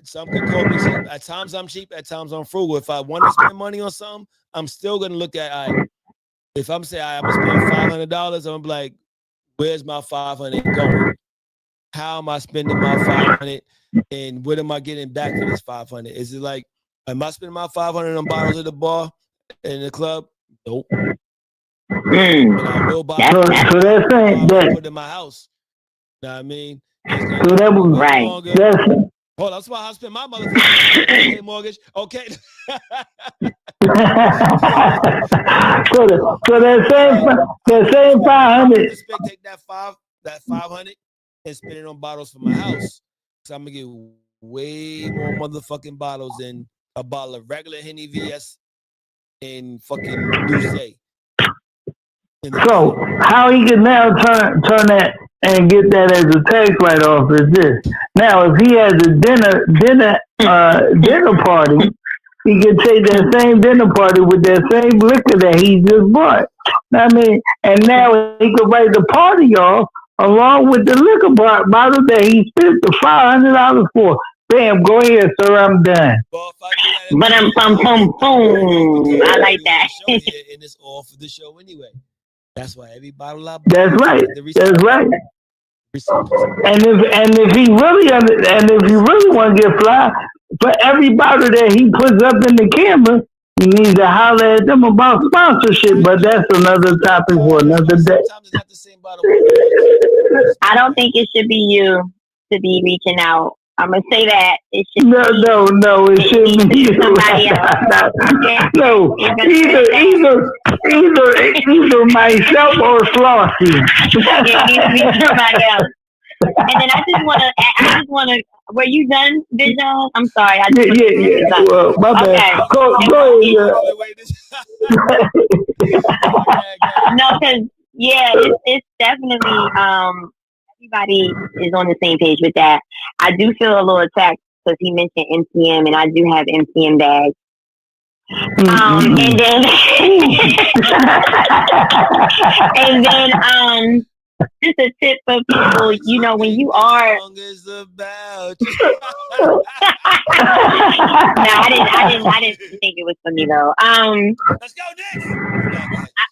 some could call me cheap. At times I'm cheap, at times I'm frugal. If I want to spend money on something, I'm still going to look at, if I'm saying I'm going to spend $500, I'm going to be like, where's my $500 going? How am I spending my $500, and what am I getting back for this $500? Is it like, am I spending my $500 on bottles at the bar in the club? Nope. But I will buy so that's saying that put in my house. You know what I mean? So that was right. Hold on, that's why I spend my motherfucking mortgage. Okay. so that same 500. Take that 500 and spend it on bottles for my house. So I'm gonna get way more motherfucking bottles than a bottle of regular Henny VS and fucking Douce. So how he can now turn that and get that as a tax write-off is this. Now, if he has a dinner party, he can take that same dinner party with that same liquor that he just bought. I mean, and now he can write the party off along with the liquor bottle that he spent the $500 for. Bam, go ahead, sir. I'm done. Well, if I do that, But I'm boom. I like that. Show here, and it's all for the show anyway. That's why every bottle I buy, That's right. That's right. And if he really and if you really want to get fly, for every bottle that he puts up in the camera, you need to holler at them about sponsorship. But that's another topic for another day. Sometimes it's not the same bottle more than once. I don't think it should be you to be reaching out. I'm gonna say that it should. No, it shouldn't be you. Somebody else. No, either myself or Flossie. It needs to be somebody else. And then I just wanna. Were you done, Vision? I'm sorry. Yeah. Well, my bad. Go ahead. No, because it's definitely everybody is on the same page with that. I do feel a little attacked because he mentioned MCM, and I do have MCM bags. And then just a tip for people, when you are. No, I didn't think it was for me though. Let's go next.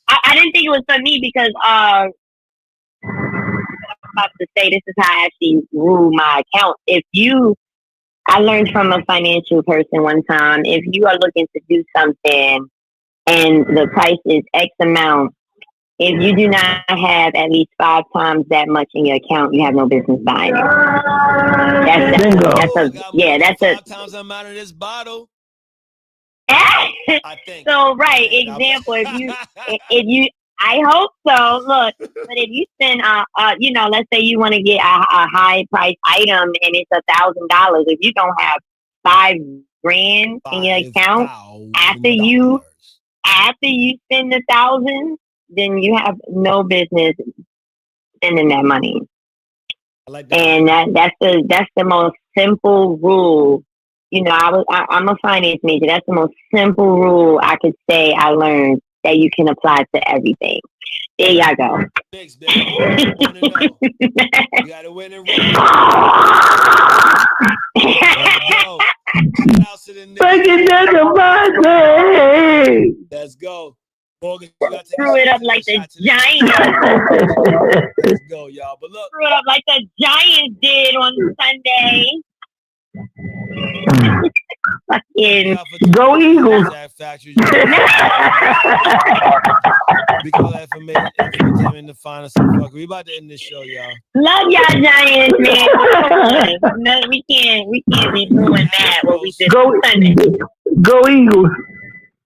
I didn't think it was for me because I'm about to say this is how I actually rule my account. I learned from a financial person one time, if you are looking to do something and the price is X amount, if you do not have at least 5 times that much in your account, you have no business buying it. That's 5 times the amount of this bottle. I think. So right, example. If you, I hope so. Look, but if you spend, let's say you want to get a high price item and it's $1,000. If you don't have $5,000 in your account after you spend $1,000, then you have no business spending that money. I like that. And that's the most simple rule. I'm a finance major. That's the most simple rule I could say I learned that you can apply to everything. There y'all go. Thanks, baby. You gotta win and run. Let's go. Morgan, screw it up like the Giants. Let's go, y'all. But look, screw it up like the Giants did on Sunday. Fucking go Eagles. We call that information in the final. So we about to end this show, y'all. Love y'all Giants, man. No, we can't be doing that. What we did Sunday. Go Eagles.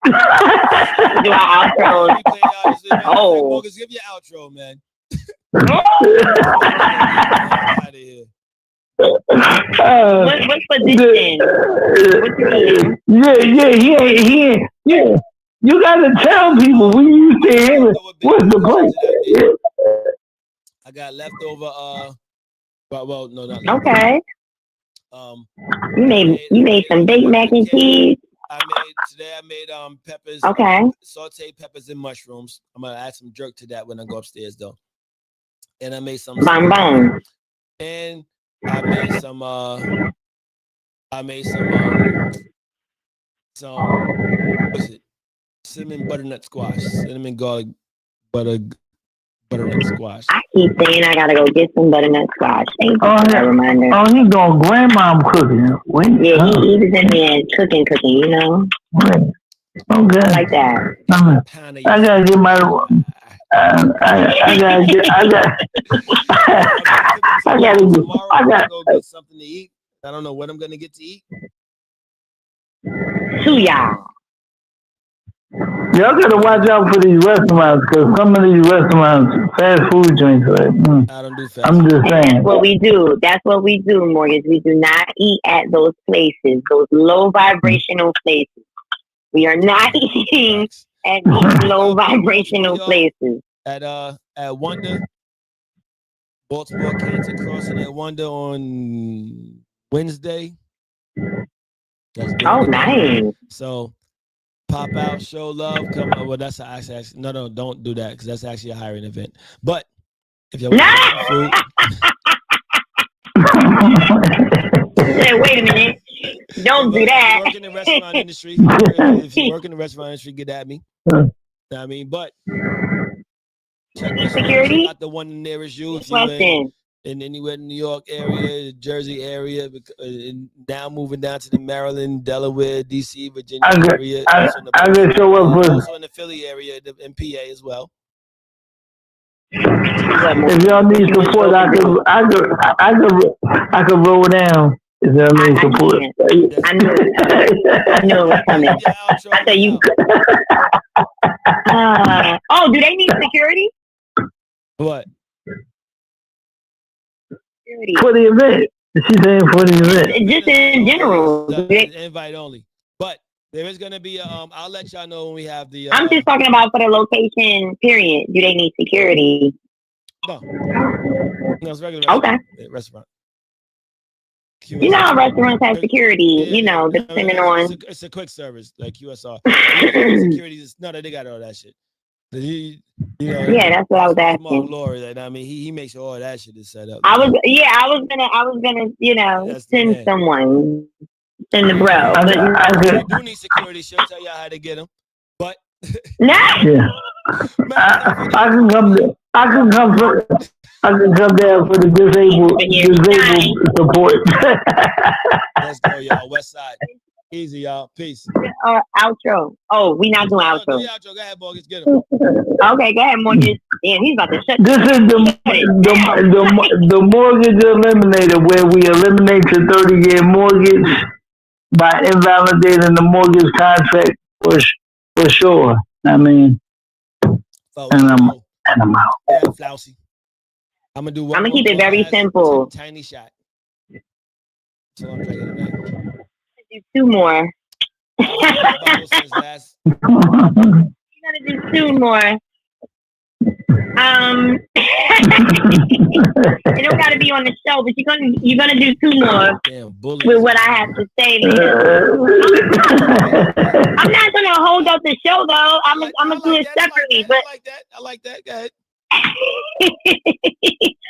Do our outro. Oh, Morgan, give your outro, man. Out of here. What's position? Yeah. You gotta tell people when you say him. What's the point? I got leftover. Well, no, not leftover. Okay. You made some baked mac and cheese. I made peppers. Okay. Sauteed peppers and mushrooms. I'm gonna add some jerk to that when I go upstairs, though. And I made some. Bang. And I made some what's it? Cinnamon butternut squash. Cinnamon garlic butternut squash. I keep saying I gotta go get some butternut squash. Thank you for that reminder. Oh, he going grandma cooking. He was in there cooking, Okay. I like that. I gotta get my I gotta go get something to eat. I don't know what I'm gonna get to eat. To y'all. Y'all gotta watch out for these restaurants because some of these restaurants, fast food joints, I don't do fast. I'm just saying. That's what we do, Morgan. We do not eat at those places, those low vibrational places. We are not eating at these low vibrational places. At Wonder, Baltimore Cancer Crossing at Wonder on Wednesday. Nice. So pop out, show love, come on. Well, that's actually no, don't do that because that's actually a hiring event. But if you want food, wait, wait a minute. Don't do that. If you work in the restaurant industry, if you work in the restaurant industry, get at me. I mean, but check out the one nearest you. If you're in anywhere in the New York area, the Jersey area, and now moving down to the Maryland, Delaware, DC, Virginia area. I can show up for also in the Philly area, in PA as well. If y'all need support, I could roll down. If y'all need support, I knew it was coming. I said you. Do they need security? What? Security. For the event. She's saying for the event. Just in general. Invite only. But there is going to be I'll let y'all know when we have the. I'm just talking about for the location, period. Do they need security? No, it's regular. Okay. Restaurant. You know how restaurants have security, depending on. It's a quick service, like QSR. Security they got all that shit. Yeah, that's what I was asking. Mark Laurie, I mean, he makes sure all that shit is set up. I was gonna, send someone, send the bro. If you do need security, she'll tell y'all how to get them. But yeah, I can come there. I can come there for the disabled support. Let's go, y'all. West Side. Easy, y'all. Peace. Outro. Oh, we not doing outro. Do your outro. Go ahead, Mortgage. Get him. Okay, go ahead, Mortgage. Damn, he's about to shut. This is the mortgage eliminator, where we eliminate your 30-year mortgage by invalidating the mortgage contract for sure. I mean, and I'm out. Yeah, Flousy. I'm gonna do one. I'm gonna keep it very simple. Tiny shot. So I'm drinking tonight. Do two more. You're gonna do two more. It don't gotta be on the show, but you're gonna do two more. Damn, with what I have to say. I'm not gonna hold up the show though. I'm gonna do it separately. I like that. Go ahead.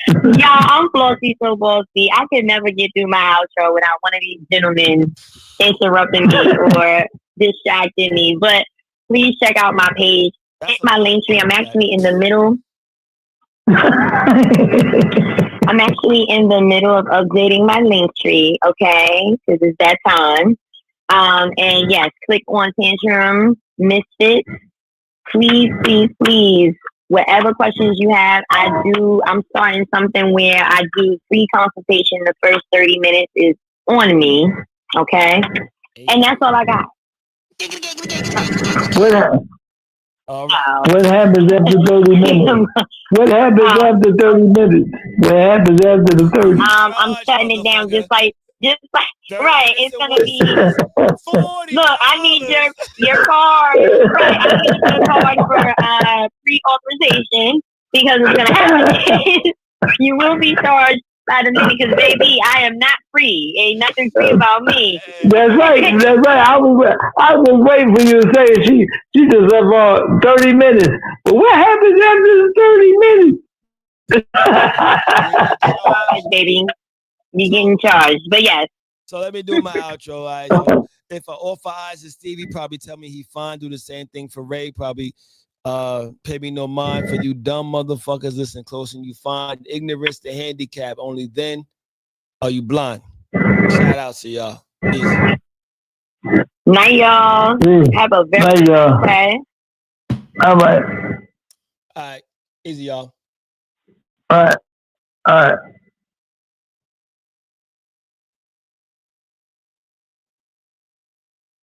Y'all, I'm flossy so bossy. I could never get through my outro without one of these gentlemen interrupting me or distracting me. But please check out my page, my link tree. I'm actually in the middle. I'm actually in the middle of updating my link tree. Okay, because it's that time. And yes, click on Tantrum Misfits. Please. Whatever questions you have, I'm starting something where I do free consultation. The first 30 minutes is on me. Okay? And that's all I got. What happens after 30 minutes? What happens after 30 minutes? What happens after the 30? I'm shutting it down just like right. It's gonna be. Look, I need your card. Right, I need your card for pre-authorization because it's gonna happen. You will be charged by the minute because baby, I am not free. Ain't nothing free about me. That's right. I was waiting for you to say it. She just up for 30 minutes. But what happens after the 30 minutes? Baby. You getting charged, but yes. So let me do my outro. All right, so if I offer eyes to Stevie, probably tell me he fine. Do the same thing for Ray. Probably pay me no mind. For you dumb motherfuckers, listen close and you find ignorance the handicap. Only then are you blind. Shout out to y'all. Peace. Night, y'all. Have a very night, y'all. day. All right. All right. Easy, y'all. All right.